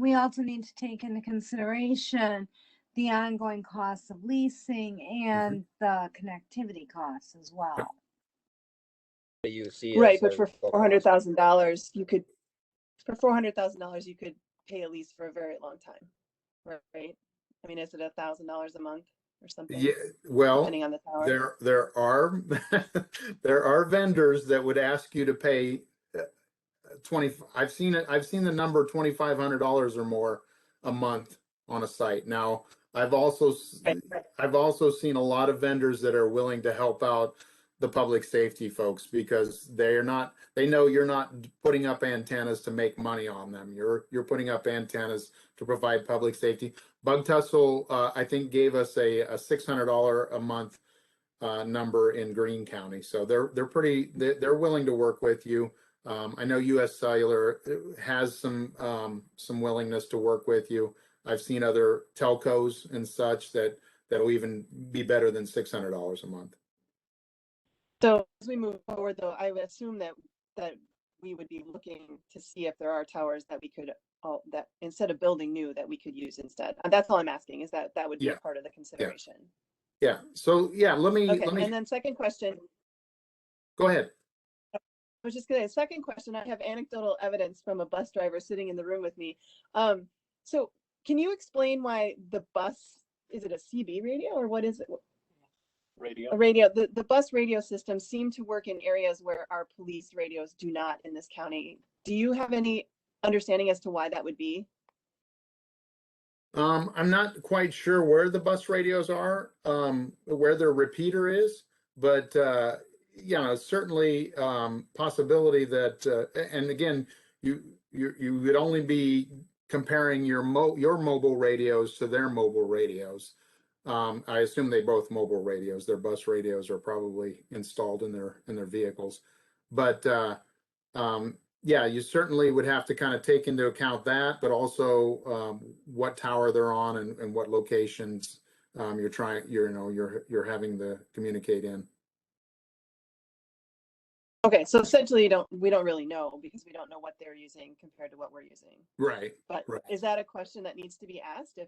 we also need to take into consideration the ongoing costs of leasing and the connectivity costs as well. You see Right, as but our for local $400,000, you could pay a lease for a very long time, right? I mean, is it $1,000 a month or something? Yeah, well, Depending on the tower. there are there are vendors that would ask you to pay 20. I've seen it. I've seen the number $2,500 or more a month on a site. Now, I've also seen a lot of vendors that are willing to help out the public safety folks because they know you're not putting up antennas to make money on them. You're putting up antennas to provide public safety. Bug Tussle, I think, gave us a $600 a month number in Greene County. So they're willing to work with you. I know US Cellular has some willingness to work with you. I've seen other telcos and such that'll even be better than $600 a month. So as we move forward, though, I would assume that we would be looking to see if there are towers that we could, that instead of building new, that we could use instead. And that's all I'm asking, is that would be Yeah. a part of the consideration. Yeah. So yeah, let me Okay, and then second question, go ahead. I was just gonna, second question, I have anecdotal evidence from a bus driver sitting in the room with me. So can you explain why the bus, is it a CB radio or what is it? Radio. A radio, the bus radio systems seem to work in areas where our police radios do not in this county. Do you have any understanding as to why that would be? I'm not quite sure where the bus radios are, where their repeater is, but certainly possibility that, and again, you would only be comparing your mobile radios to their mobile radios. I assume they both mobile radios. Their bus radios are probably installed in their vehicles, but yeah, you certainly would have to kind of take into account that, but also what tower they're on and what locations you're having to communicate in. Okay, so essentially we don't really know because we don't know what they're using compared to what we're using. Right. But Right. is that a question that needs to be asked?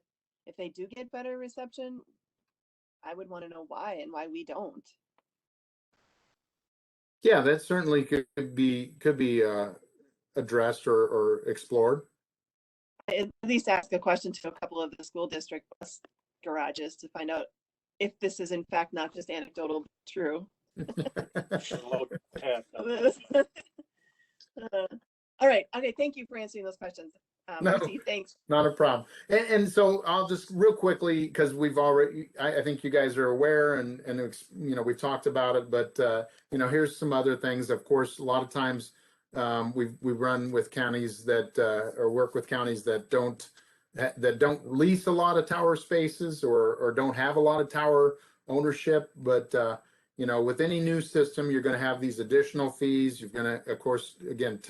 If they do get better reception, I would want to know why and why we don't. Yeah, that certainly could be addressed or explored. At least ask a question to a couple of the school district bus garages to find out if this is in fact not just anecdotal, but true. All right. Okay. Thank you for answering those questions. No. Marcy, thanks. Not a problem. And so I'll just real quickly, because we've already, I think you guys are aware and we've talked about it, but here's some other things. Of course, a lot of times we run with counties that or work with counties that don't lease a lot of tower spaces or don't have a lot of tower ownership. But with any new system, you're going to have these additional fees. You're going to, of course, again,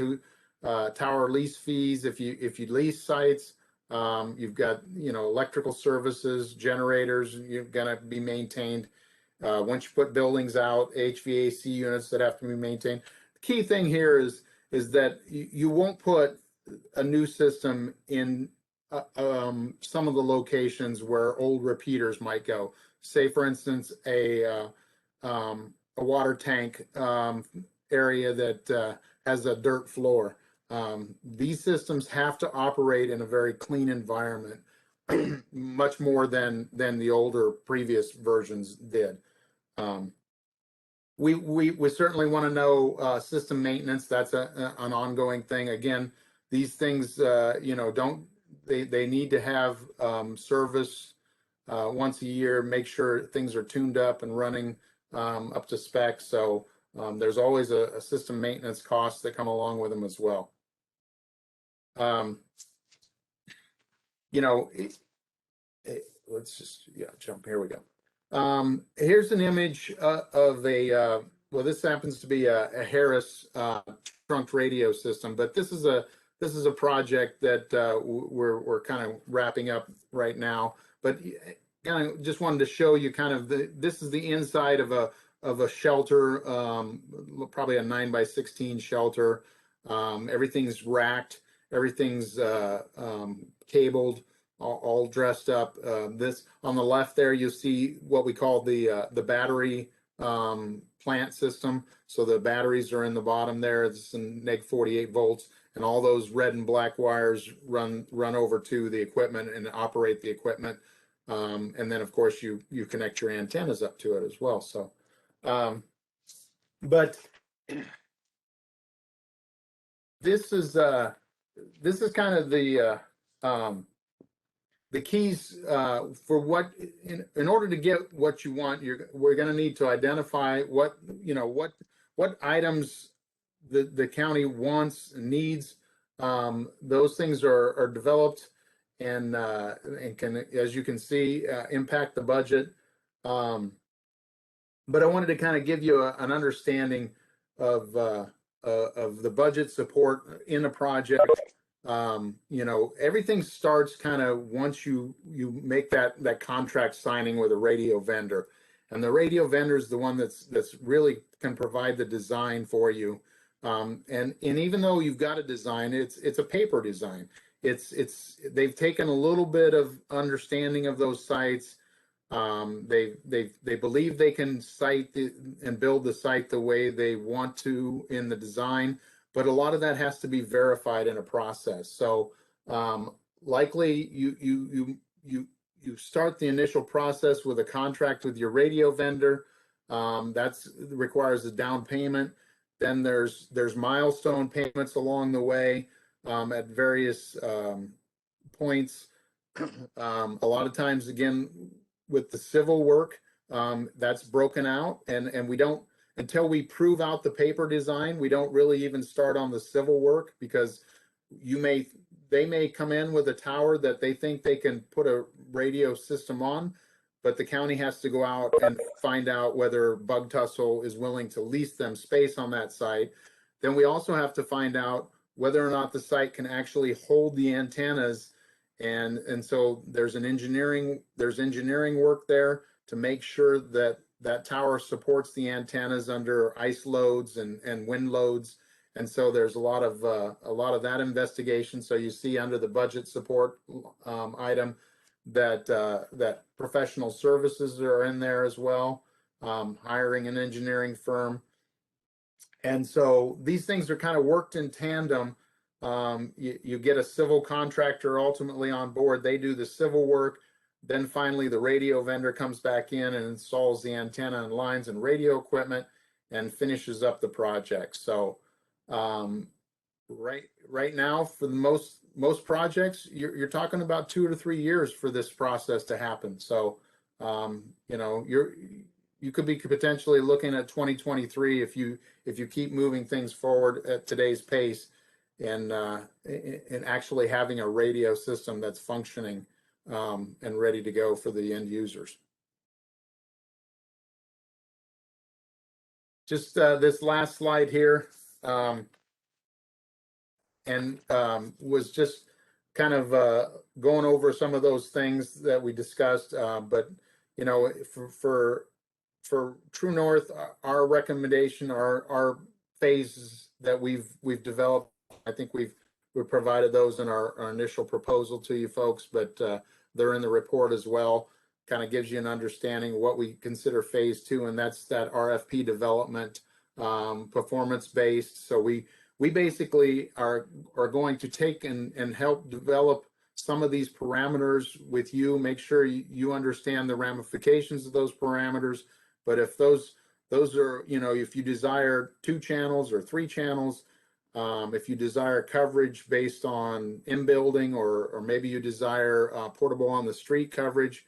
tower lease fees. If you lease sites, you've got electrical services, generators. You're going to be maintained. Once you put buildings out, HVAC units that have to be maintained. The key thing here is that you won't put a new system in some of the locations where old repeaters might go. Say, for instance, a water tank area that has a dirt floor. These systems have to operate in a very clean environment. much more than the older previous versions did. We certainly want to know system maintenance. That's an ongoing thing. Again, these things, you know, they need to have service once a year. Make sure things are tuned up and running up to spec. So there's always a system maintenance costs that come along with them as well. You know, let's just jump. Here we go. Here's an image of a well, this happens to be a Harris trunked radio system, but this is a project that we're kind of wrapping up right now. But kind of just wanted to show you kind of this is the inside of a shelter, probably a 9x16 shelter. Everything's racked, everything's cabled, all dressed up. This on the left there, you'll see what we call the battery plant system. So the batteries are in the bottom there. It's in neg 48 volts, and all those red and black wires run over to the equipment and operate the equipment. And then of course you connect your antennas up to it as well. So, but this is kind of the keys for what in order to get what you want. We're going to need to identify what items the county wants and needs. Those things are developed and can, as you can see, impact the budget. But I wanted to kind of give you an understanding of the budget support in a project. You know, everything starts kind of once you make that contract signing with a radio vendor, and the radio vendor is the one that's really can provide the design for you. And even though you've got a design, it's a paper design. They've taken a little bit of understanding of those sites. They believe they can site and build the site the way they want to in the design, but a lot of that has to be verified in a process. So likely you start the initial process with a contract with your radio vendor. That requires a down payment. Then there's milestone payments along the way at various points. A lot of times, again, with the civil work, that's broken out, and we don't, until we prove out the paper design, we don't really even start on the civil work, because they may come in with a tower that they think they can put a radio system on, but the county has to go out and find out whether Bug Tussle is willing to lease them space on that site. Then we also have to find out whether or not the site can actually hold the antennas. And so there's engineering work there to make sure that that tower supports the antennas under ice loads and wind loads. And so there's a lot of that investigation. So you see under the budget support item that professional services are in there as well, hiring an engineering firm. And so these things are kind of worked in tandem. You get a civil contractor ultimately on board. They do the civil work. Then finally the radio vendor comes back in and installs the antenna and lines and radio equipment and finishes up the project. So right now, for the most projects, you're talking about 2 to 3 years for this process to happen. So you know, you could be potentially looking at 2023 if you keep moving things forward at today's pace, and actually having a radio system that's functioning and ready to go for the end users. Just this last slide here, and was just kind of going over some of those things that we discussed. But you know, for True North, our recommendation, our phases that we've developed, I think we've provided those in our initial proposal to you folks, but they're in the report as well. Kind of gives you an understanding of what we consider phase 2, and that's that RFP development, performance based. So we basically are going to take and help develop some of these parameters with you. Make sure you understand the ramifications of those parameters. But if those are, if you desire 2 channels or 3 channels, if you desire coverage based on in-building, or maybe you desire portable on the street coverage,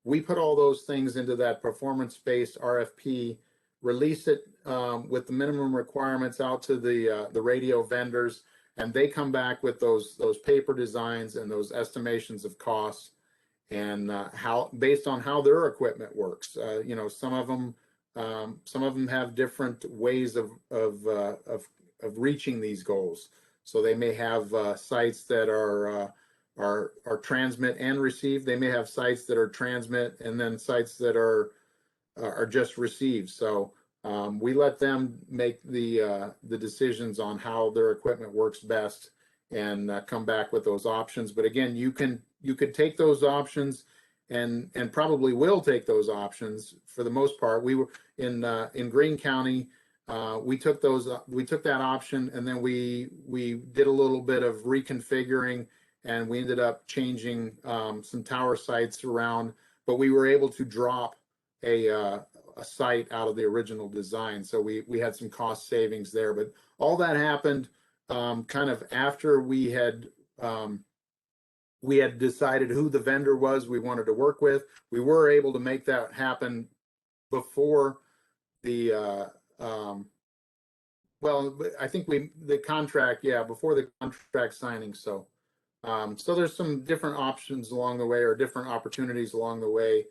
we put all those things into that performance-based RFP, release it with the minimum requirements out to the radio vendors, and they come back with those paper designs and those estimations of costs, and how, based on how their equipment works. Some of them have different ways of reaching these goals. So they may have sites that are transmit and receive. They may have sites that are transmit and then sites that are just receive. So we let them make the decisions on how their equipment works best, and come back with those options. But again, you could take those options, and probably will take those options for the most part. We were in Greene County. We took that option, and then we did a little bit of reconfiguring, and we ended up changing some tower sites around, but we were able to drop a site out of the original design. So we had some cost savings there, but all that happened kind of after we had decided who the vendor was we wanted to work with. We were able to make that happen before the well, I think the contract, before the contract signing. So so there's some different options along the way, or different opportunities along the way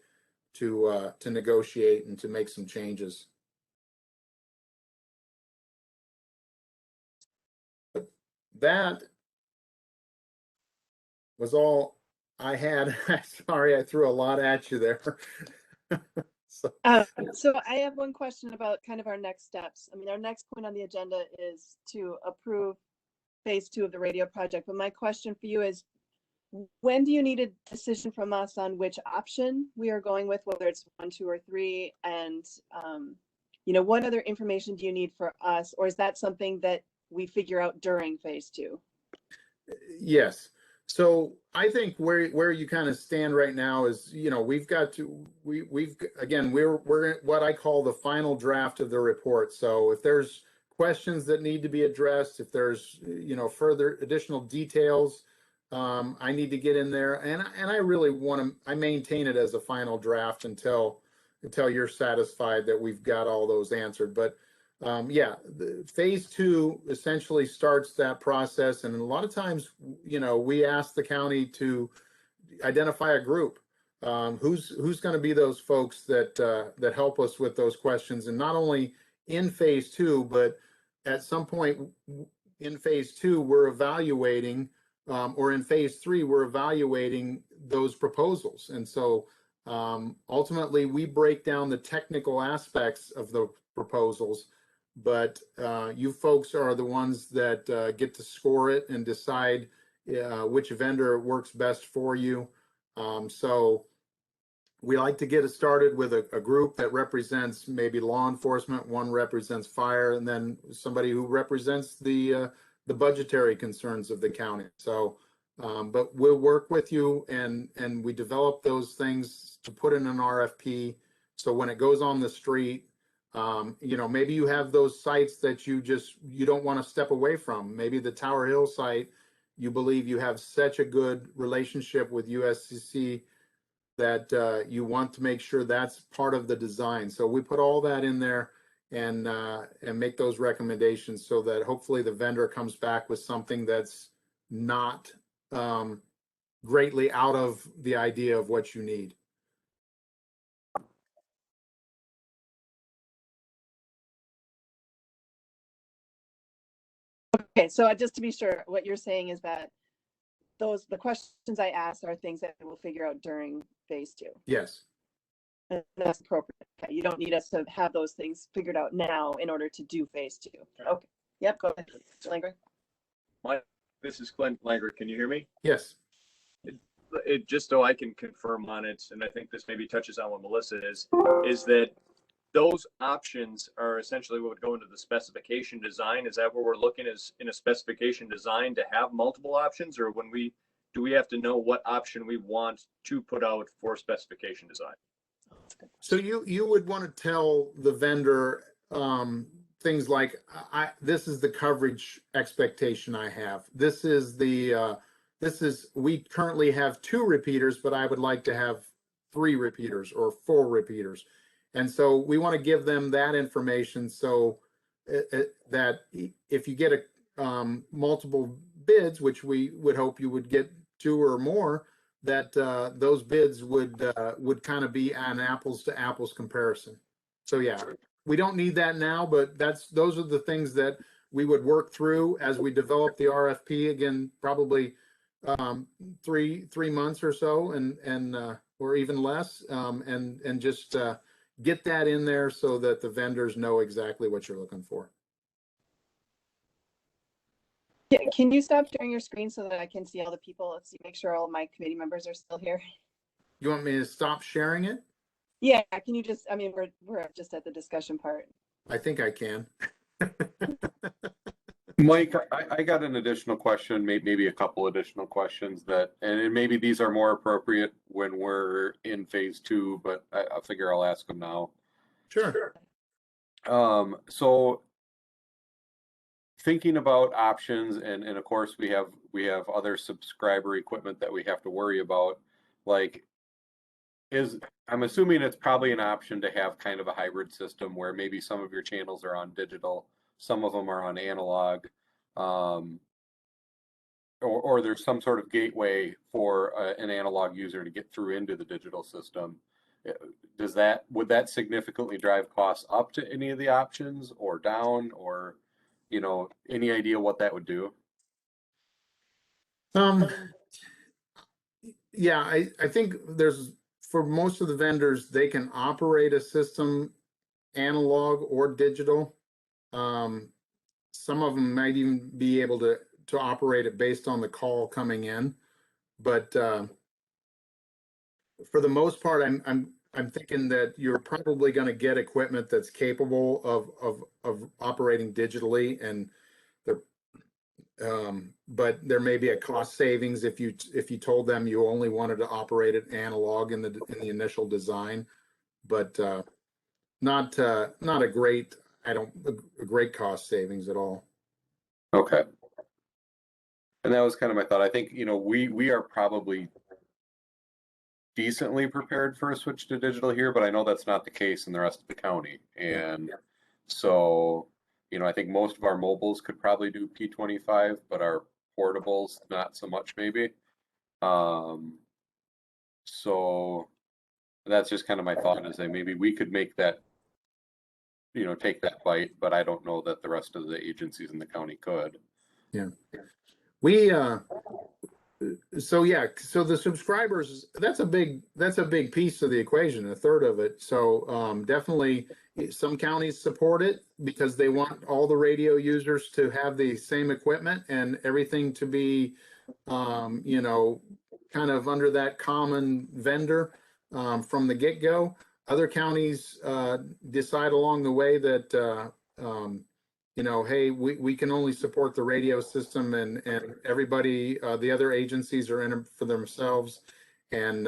to negotiate and to make some changes. But that was all I had. Sorry, I threw a lot at you there. So I have one question about kind of our next steps. I mean, our next point on the agenda is to approve phase 2 of the radio project. But my question for you is, when do you need a decision from us on which option we are going with, whether it's 1, 2, or 3? And, what other information do you need for us? Or is that something that we figure out during phase 2? Yes. So I think where you kind of stand right now is, we've we're what I call the final draft of the report. So if there's questions that need to be addressed, if there's, further additional details, I need to get in there, and I really I maintain it as a final draft until you're satisfied that we've got all those answered. But the phase 2 essentially starts that process, and a lot of times, we ask the county to identify a group. Who's going to be those folks that help us with those questions, and not only in phase 2, but at some point in phase 2, we're evaluating, or in phase 3, we're evaluating those proposals. And so ultimately, we break down the technical aspects of the proposals, but you folks are the ones that get to score it and decide which vendor works best for you. So we like to get it started with a group that represents maybe law enforcement, one represents fire, and then somebody who represents the budgetary concerns of the county. So, but we'll work with you, and we develop those things to put in an RFP. So when it goes on the street, maybe you have those sites that you don't want to step away from. Maybe the Tower Hill site, you believe you have such a good relationship with USCC that you want to make sure that's part of the design. So we put all that in there, and make those recommendations, so that hopefully the vendor comes back with something that's not greatly out of the idea of what you need. Okay, so just to be sure, what you're saying is that the questions I asked are things that we'll figure out during phase 2. Yes. And that's appropriate. Okay, you don't need us to have those things figured out now in order to do phase 2. Okay. Yep. Go ahead, Langer. This is Clint Langer. Can you hear me? Yes. It just so I can confirm on it, and I think this maybe touches on what Melissa is that those options are essentially what would go into the specification design. Is that what we're looking as in a specification design, to have multiple options? Or when we do we have to know what option we want to put out for specification design? So you would want to tell the vendor things like, this is the coverage expectation I have. This is we currently have 2 repeaters, but I would like to have 3 repeaters or 4 repeaters. And so we want to give them that information so that if you get multiple bids, which we would hope you would get 2 or more, that those bids would kind of be an apples to apples comparison. So yeah, we don't need that now, but those are the things that we would work through as we develop the RFP. Again, probably 3 months or so, and or even less, and just get that in there so that the vendors know exactly what you're looking for. Can you stop sharing your screen so that I can see all the people? Let's see, make sure all of my committee members are still here. You want me to stop sharing it? Yeah, can you just, I mean, we're just at the discussion part. I think I can. Mike, I got an additional question, maybe a couple additional questions and maybe these are more appropriate when we're in phase 2, but I figure I'll ask them now. Sure. So thinking about options, and of course we have other subscriber equipment that we have to worry about. Like, I'm assuming it's probably an option to have kind of a hybrid system where maybe some of your channels are on digital, some of them are on analog, or there's some sort of gateway for an analog user to get through into the digital system. Would that significantly drive costs up to any of the options or down, or any idea what that would do? Yeah, I think for most of the vendors, they can operate a system analog or digital. Some of them might even be able to operate it based on the call coming in, but for the most part, I'm thinking that you're probably going to get equipment that's capable of operating digitally, and but there may be a cost savings if you told them you only wanted to operate it analog in the initial design, but not a great cost savings at all. Okay. And that was kind of my thought. I think, we are probably decently prepared for a switch to digital here, but I know that's not the case in the rest of the county. And so, I think most of our mobiles could probably do P25, but our portables, not so much maybe. So that's just kind of my thought, is that maybe we could make that, take that bite, but I don't know that the rest of the agencies in the county could. Yeah. So the subscribers, that's a big piece of the equation, a third of it. So definitely some counties support it because they want all the radio users to have the same equipment and everything to be, kind of under that common vendor from the get-go. Other counties decide along the way that hey, we can only support the radio system, and everybody, the other agencies are in it for themselves, and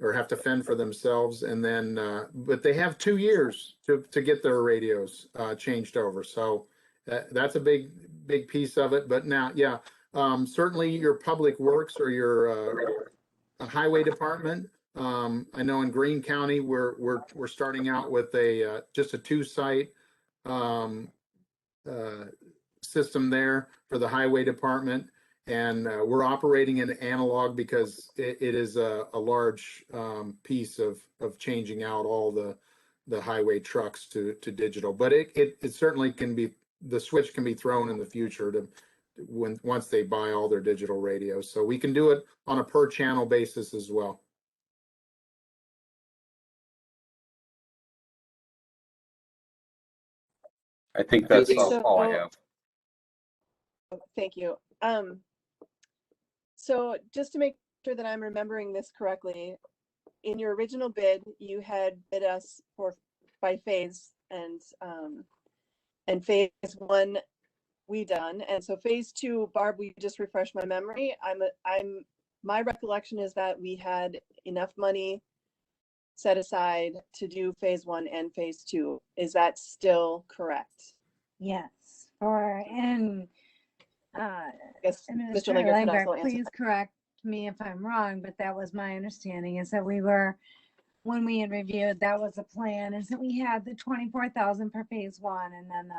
or have to fend for themselves. And then, but they have 2 years to get their radios changed over. So that's a big piece of it. But now, yeah, certainly your public works or your highway department. I know in Greene County, we're starting out with just a 2-site system there for the highway department, and we're operating in analog because it is a large piece of changing out all the highway trucks to digital. But it certainly can be, the switch can be thrown in the future once they buy all their digital radios. So we can do it on a per channel basis as well. I think that's So- all I have. Thank you. So just to make sure that I'm remembering this correctly, in your original bid, you had bid us by phase, and phase 1 we done? And so phase two, Barb, we just refreshed my memory. My recollection is that we had enough money set aside to do phase one and phase two. Is that still correct? Yes, and I guess Mr. Administrator Langer can Langberg, also answer please that. correct me if I'm wrong, but that was my understanding, is that we were, when we had reviewed, that was a plan, is that we had the 24,000 for phase one and then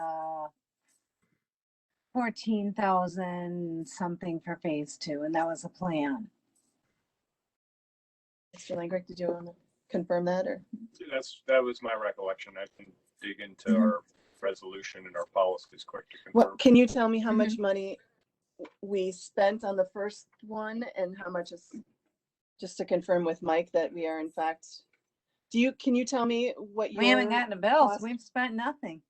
14,000 something for phase two, and that was a plan. Mr. Langer, did you want to confirm that or? That was my recollection. I can dig into Mhm. our resolution and our policies quick to confirm. What, can you tell me how much money we spent on the first one and how much is, just to confirm with Mike that we are in fact, can you tell me what We haven't your gotten a bill, so cost- we've spent nothing.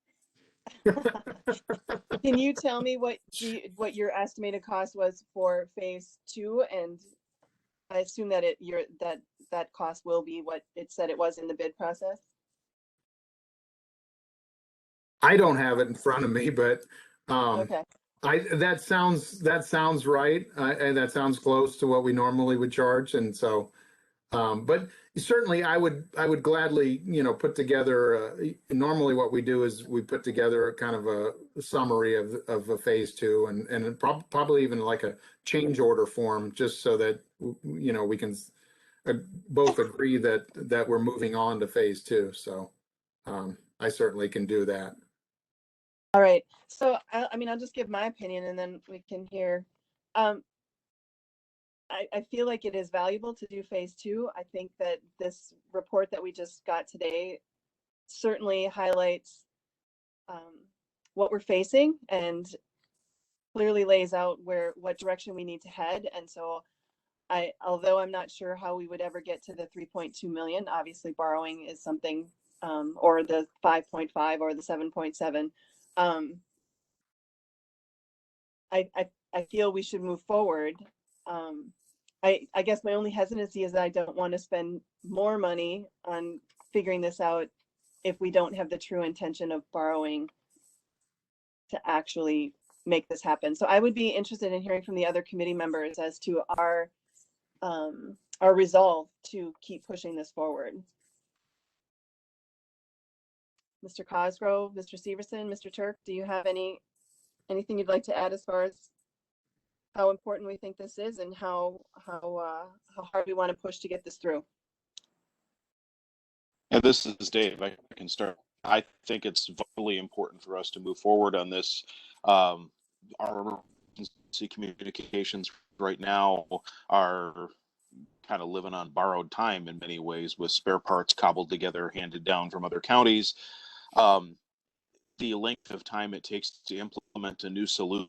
Can you tell me what your estimated cost was for phase two? And I assume that that cost will be what it said it was in the bid process. I don't have it in front of me, but Okay. that sounds right. And that sounds close to what we normally would charge. And so, but certainly I would gladly, put together, normally what we do is we put together a kind of a summary of a phase two and probably even like a change order form, just so that, we can both agree that we're moving on to phase two. So I certainly can do that. All right. So I'll just give my opinion and then we can hear. I feel like it is valuable to do phase two. I think that this report that we just got today certainly highlights what we're facing and clearly lays out what direction we need to head. And so although I'm not sure how we would ever get to the 3.2 million, obviously borrowing is something, or the 5.5 or the 7.7. I feel we should move forward. I guess my only hesitancy is that I don't want to spend more money on figuring this out if we don't have the true intention of borrowing to actually make this happen. So I would be interested in hearing from the other committee members as to our resolve to keep pushing this forward. Mr. Cosgrove, Mr. Severson, Mr. Turk, do you have anything you'd like to add as far as how important we think this is and how hard we want to push to get this through? Yeah, this is Dave. I can start. I think it's vitally important for us to move forward on this. Our emergency communications right now are kind of living on borrowed time in many ways, with spare parts cobbled together, handed down from other counties. The length of time it takes to implement a new solution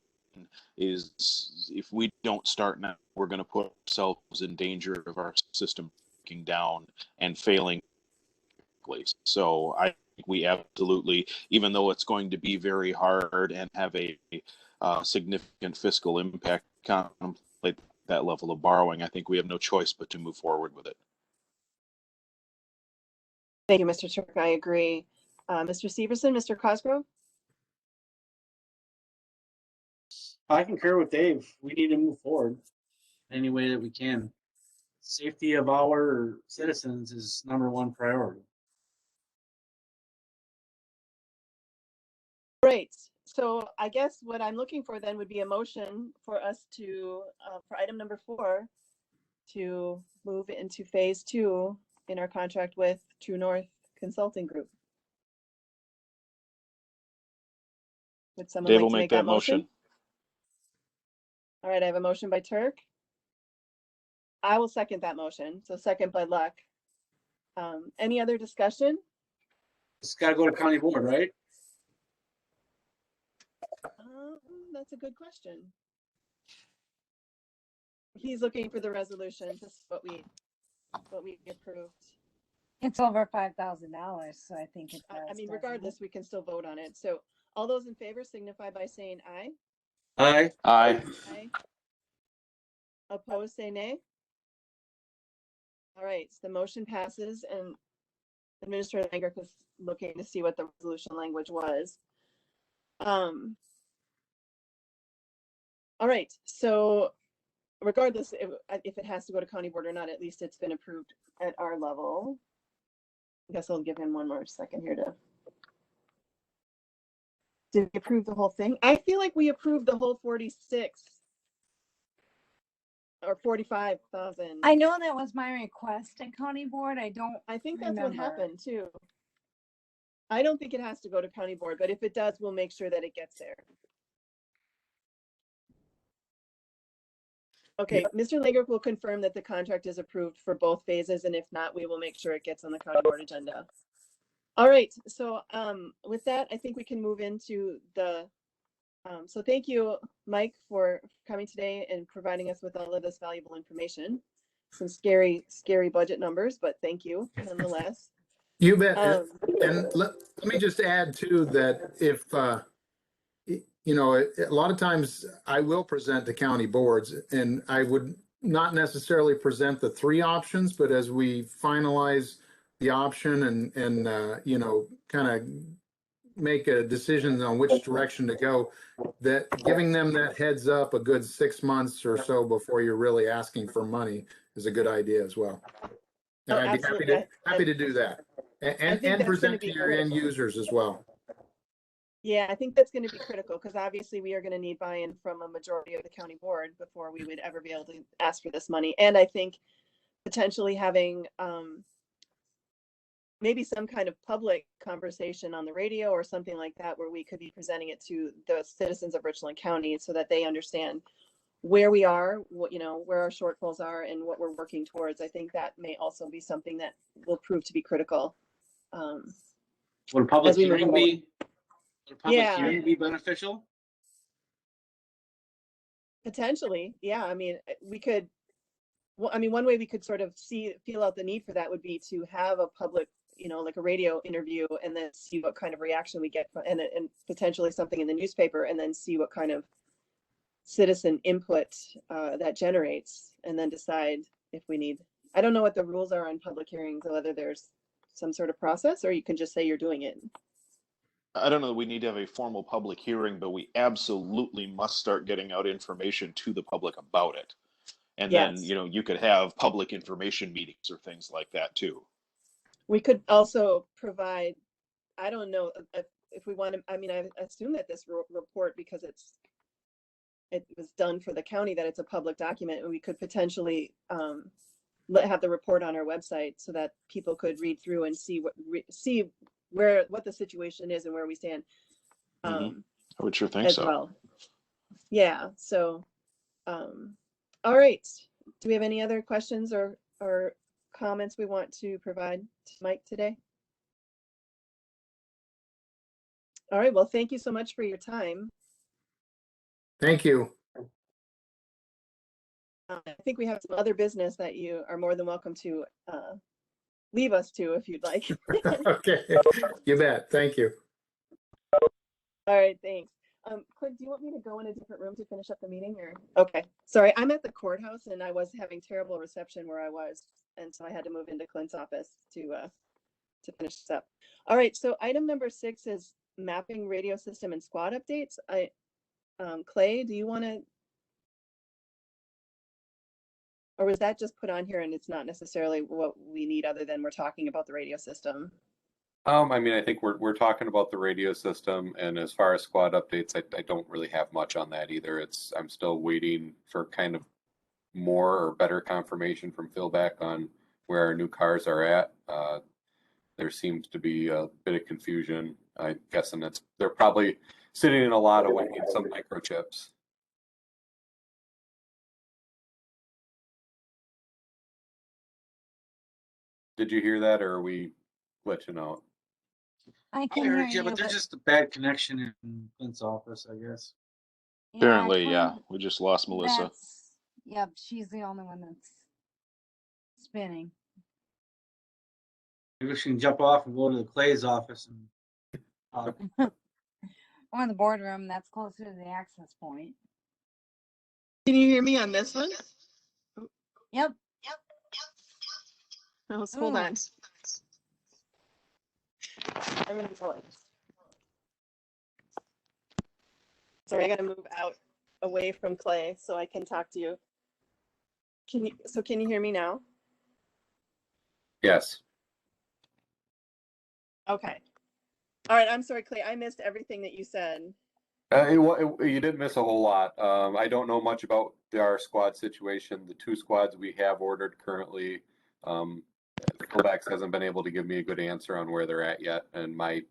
is, if we don't start now, we're going to put ourselves in danger of our system breaking down and failing. So I think we absolutely, even though it's going to be very hard and have a significant fiscal impact, contemplate that level of borrowing. I think we have no choice but to move forward with it. Thank you, Mr. Turk. I agree. Mr. Severson, Mr. Cosgrove? I concur with Dave. We need to move forward any way that we can. Safety of our citizens is #1 priority. Great. So I guess what I'm looking for then would be a motion for us to, for item number 4, to move into phase 2 in our contract with True North Consulting Group. Would someone Dave like will to make that motion. All right, I have a motion by Turk. I will second that motion. So second by Luck. Any other discussion? It's got to go to county board, right? That's a good question. He's looking for the resolution. This is what we approved. It's over $5,000, so I think it does. I mean, doesn't regardless, we can still vote on it. So all those in favor signify by saying aye. Aye. Aye. Aye. Opposed, say nay. All right, so the motion passes, and Administrator Langer was looking to see what the resolution language was. All right, so regardless if it has to go to county board or not, at least it's been approved at our level. I guess I'll give him one more second here to. Did we approve the whole thing? I feel like we approved the whole 46 or 45,000. I know that was my request at county board. I think that's what remember. happened too. I don't think it has to go to county board, but if it does, we'll make sure that it gets there. Okay, Mr. Lager will confirm that the contract is approved for both phases, and if not, we will make sure it gets on the county board agenda. All right, so with that, I think we can move into the, so thank you, Mike, for coming today and providing us with all of this valuable information. Some scary budget numbers, but thank you nonetheless. You bet. And let me just add too that if, you know, a lot of times I will present to county boards and I would not necessarily present the 3 options, but as we finalize the option and you know, kind of make a decision on which direction to go, that giving them that heads up a good 6 months or so before you're really asking for money is a good idea as well. And I'd be happy to do that. And present to your end users as well. Yeah, I think that's going to be critical because obviously we are going to need buy-in from a majority of the county board before we would ever be able to ask for this money. And I think potentially having maybe some kind of public conversation on the radio or something like that, where we could be presenting it to the citizens of Richland County so that they understand where we are, what, you know, where our shortfalls are and what we're working towards. I think that may also be something that will prove to be critical. Would a public hearing be? Would a public Yeah. hearing be beneficial? Potentially, yeah. I mean, we could. Well, I mean, one way we could sort of feel out the need for that would be to have a public, you know, like a radio interview, and then see what kind of reaction we get, and potentially something in the newspaper, and then see what kind of citizen input that generates, and then decide if we need. I don't know what the rules are on public hearings, whether there's some sort of process, or you can just say you're doing it. I don't know that we need to have a formal public hearing, but we absolutely must start getting out information to the public about it. And Yes. then, you know, you could have public information meetings or things like that too. We could also provide, I don't know if we want to, I mean, I assume that this report, because it was done for the county, that it's a public document, and we could potentially have the report on our website so that people could read through and see what the situation is and where we stand. I would sure think as so. well. Yeah. So, all right. Do we have any other questions or comments we want to provide to Mike today? All right. Well, thank you so much for your time. Thank you. I think we have some other business that you are more than welcome to leave us to if you'd like. Okay, you bet. Thank you. All right, thanks. Clint, do you want me to go in a different room to finish up the meeting, or? Okay, sorry, I'm at the courthouse and I was having terrible reception where I was, and so I had to move into Clint's office to finish this up. All right, so item number 6 is mapping radio system and squad updates. Clay, do you want to? Or was that just put on here and it's not necessarily what we need, other than we're talking about the radio system? I mean, I think we're talking about the radio system, and as far as squad updates, I don't really have much on that either. I'm still waiting for kind of more or better confirmation from Phil back on where our new cars are at. There seems to be a bit of confusion. I'm guessing they're probably sitting in a lot awaiting some microchips. Did you hear that, or are we glitching out? I can hear you, but there's just a bad connection in Clint's office, I guess. Apparently, yeah, Clint, we just lost Melissa. Yep, she's the only one that's spinning. Maybe we can jump off and go to the Clay's office and Or in the boardroom, that's closer to the access point. Can you hear me on this one? Yep. Oh, hold on. I'm gonna go in. Sorry, I gotta move out away from Clay so I can talk to you. Can you hear me now? Yes. Okay. All right. I'm sorry, Clay. I missed everything that you said. You didn't miss a whole lot. I don't know much about our squad situation. The 2 squads we have ordered currently, Kovacs hasn't been able to give me a good answer on where they're at yet. And my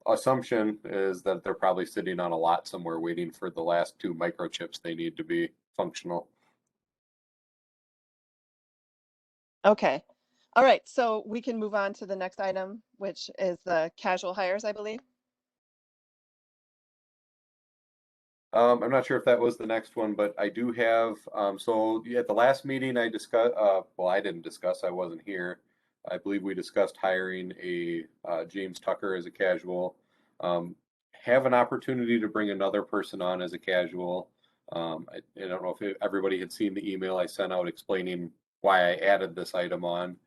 assumption is that they're probably sitting on a lot somewhere waiting for the last 2 microchips they need to be functional. Okay. All right. So we can move on to the next item, which is the casual hires, I believe. I'm not sure if that was the next one, but I do have, so at the last meeting I discussed, well, I didn't discuss, I wasn't here. I believe we discussed hiring a James Tucker as a casual. Have an opportunity to bring another person on as a casual. I don't know if everybody had seen the email I sent out explaining why I added this item on.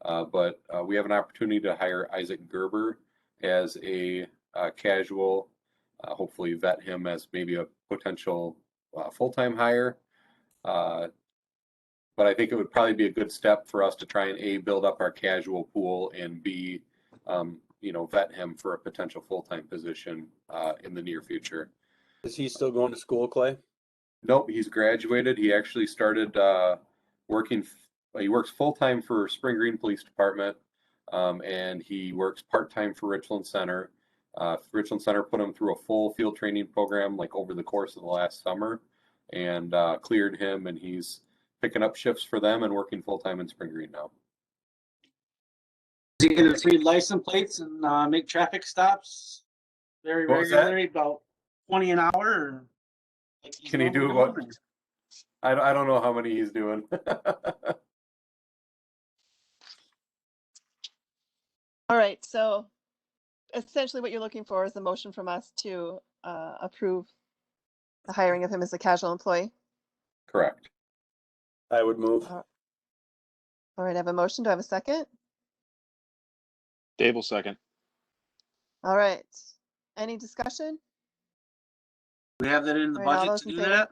But we have an opportunity to hire Isaac Gerber as a casual. Hopefully vet him as maybe a potential full-time hire. But I think it would probably be a good step for us to try and A, build up our casual pool, and B, vet him for a potential full-time position in the near future. Is he still going to school, Clay? Nope, he's graduated. He actually started working. He works full-time for Spring Green Police Department, and he works part-time for Richland Center. Richland Center put him through a full field training program like over the course of the last summer, and cleared him, and he's picking up shifts for them and working full-time in Spring Green now. Is he going to read license plates and make traffic stops very What was that? regularly, about 20 an hour? Or like he's Can he do normally what? doing? I don't know how many he's doing. All right. So essentially what you're looking for is a motion from us to approve the hiring of him as a casual employee. Correct. I would move. All right. I have a motion. Do I have a second? Dave will second. All right. Any discussion? We have that in the All right, all budget those to in do favor?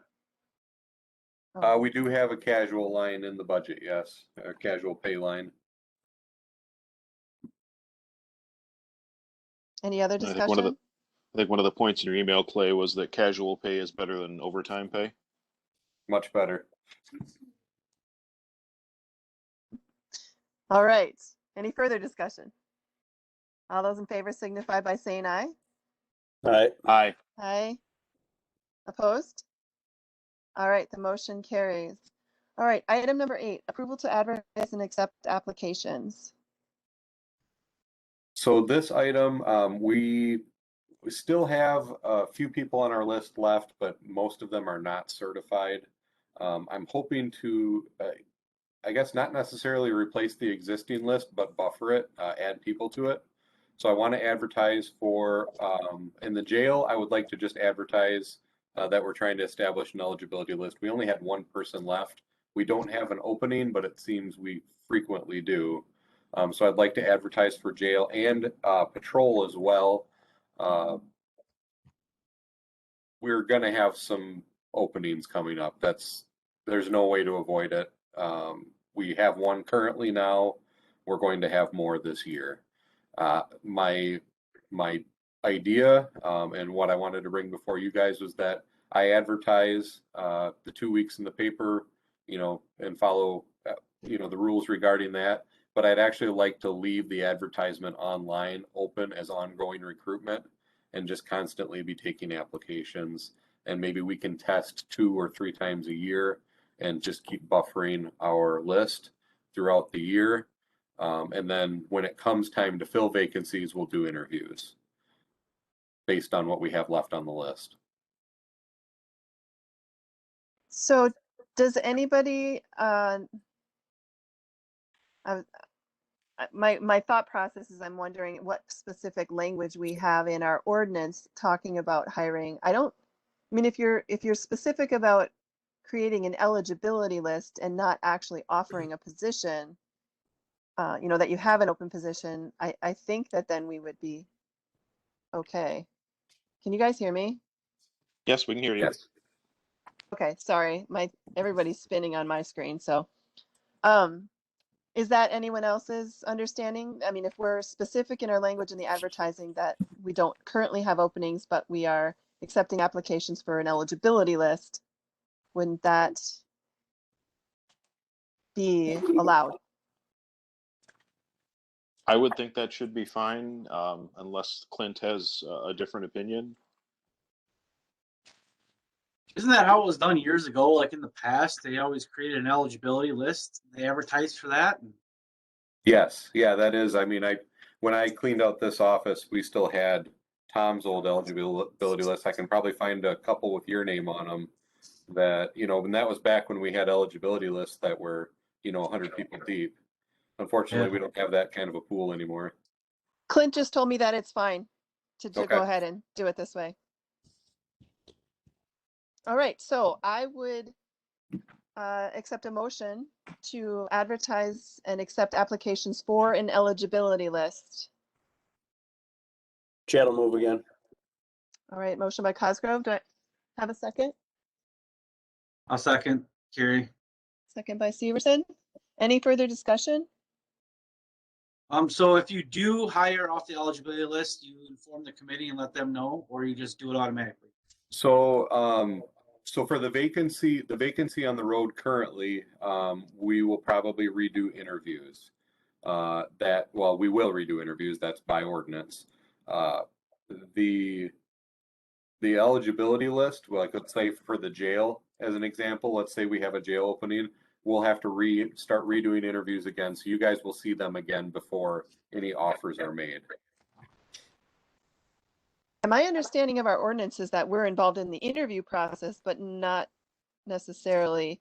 that? We do have a casual line in the budget, yes, a casual pay line. Any other I think discussion? one of the points in your email, Clay, was that casual pay is better than overtime pay. Much better. All right. Any further discussion? All those in favor signify by saying aye. Aye. Aye. Aye. Opposed? All right, the motion carries. All right, item number 8, approval to advertise and accept applications. So this item, we still have a few people on our list left, but most of them are not certified. I'm hoping to, I guess not necessarily replace the existing list, but buffer it, add people to it. So I want to advertise for, in the jail, I would like to just advertise that we're trying to establish an eligibility list. We only had 1 person left. We don't have an opening, but it seems we frequently do. So I'd like to advertise for jail and patrol as well. We're going to have some openings coming up. There's no way to avoid it. We have 1 currently now. We're going to have more this year. My idea and what I wanted to bring before you guys was that I advertise the 2 weeks in the paper, and follow, the rules regarding that. But I'd actually like to leave the advertisement online open as ongoing recruitment and just constantly be taking applications. And maybe we can test 2 or 3 times a year and just keep buffering our list throughout the year. And then when it comes time to fill vacancies, we'll do interviews based on what we have left on the list. So does anybody, my thought process is I'm wondering what specific language we have in our ordinance talking about hiring. I mean, if you're specific about creating an eligibility list and not actually offering a position, that you have an open position, I think that then we would be okay. Can you guys hear me? Yes, we can hear you. Yes. Okay, sorry, everybody's spinning on my screen, so. Is that anyone else's understanding? I mean, if we're specific in our language in the advertising that we don't currently have openings, but we are accepting applications for an eligibility list, wouldn't that be allowed? I would think that should be fine, unless Clint has a different opinion. Isn't that how it was done years ago? Like in the past, they always created an eligibility list. They advertised for that. Yes, yeah, that is. I mean, when I cleaned out this office, we still had Tom's old eligibility list. I can probably find a couple with your name on them that, and that was back when we had eligibility lists that were, 100 people deep. Unfortunately, Yeah. we don't have that kind of a pool anymore. Clint just told me that it's fine to Okay. go ahead and do it this way. All right, so I would accept a motion to advertise and accept applications for an eligibility list. Chad will move again. All right, motion by Cosgrove. Do I have a second? I'll second, Carrie. Second by Severson. Any further discussion? So if you do hire off the eligibility list, you inform the committee and let them know, or you just do it automatically? So, so for the vacancy on the road currently, we will probably redo interviews. We will redo interviews. That's by ordinance. The eligibility list, like let's say for the jail, as an example, let's say we have a jail opening, we'll have to start redoing interviews again. So you guys will see them again before any offers are made. And my understanding of our ordinance is that we're involved in the interview process, but not necessarily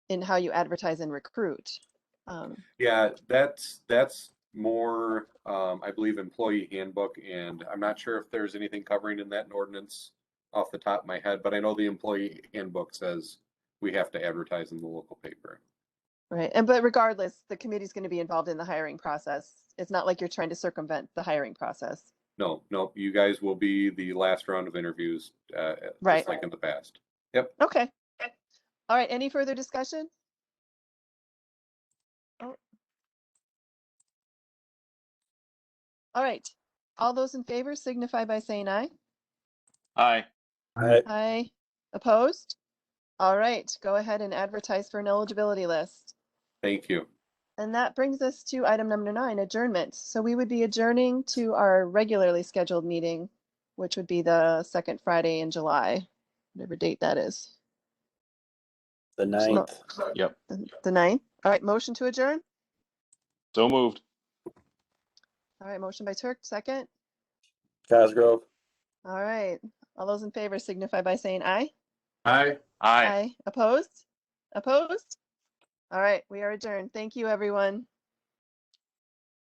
in how you advertise and recruit. Yeah, that's more, I believe, employee handbook, and I'm not sure if there's anything covering in that ordinance off the top of my head, but I know the employee handbook says we have to advertise in the local paper. Right. But regardless, the committee's going to be involved in the hiring process. It's not like you're trying to circumvent the hiring process. No, you guys will be the last round of interviews, Right. just like in the past. Yep. Okay. All right. Any further discussion? Oh. All right. All those in favor signify by saying aye. Aye. Aye. Aye. Opposed? All right. Go ahead and advertise for an eligibility list. Thank you. And that brings us to item number 9, adjournment. So we would be adjourning to our regularly scheduled meeting, which would be the second Friday in July, whatever date that is. The 9th. Yep. The 9th. All right. Motion to adjourn. So moved. All right. Motion by Turk. Second. Cosgrove. All right. All those in favor signify by saying aye. Aye. Aye. Aye. Opposed? Opposed? All right. We are adjourned. Thank you, everyone.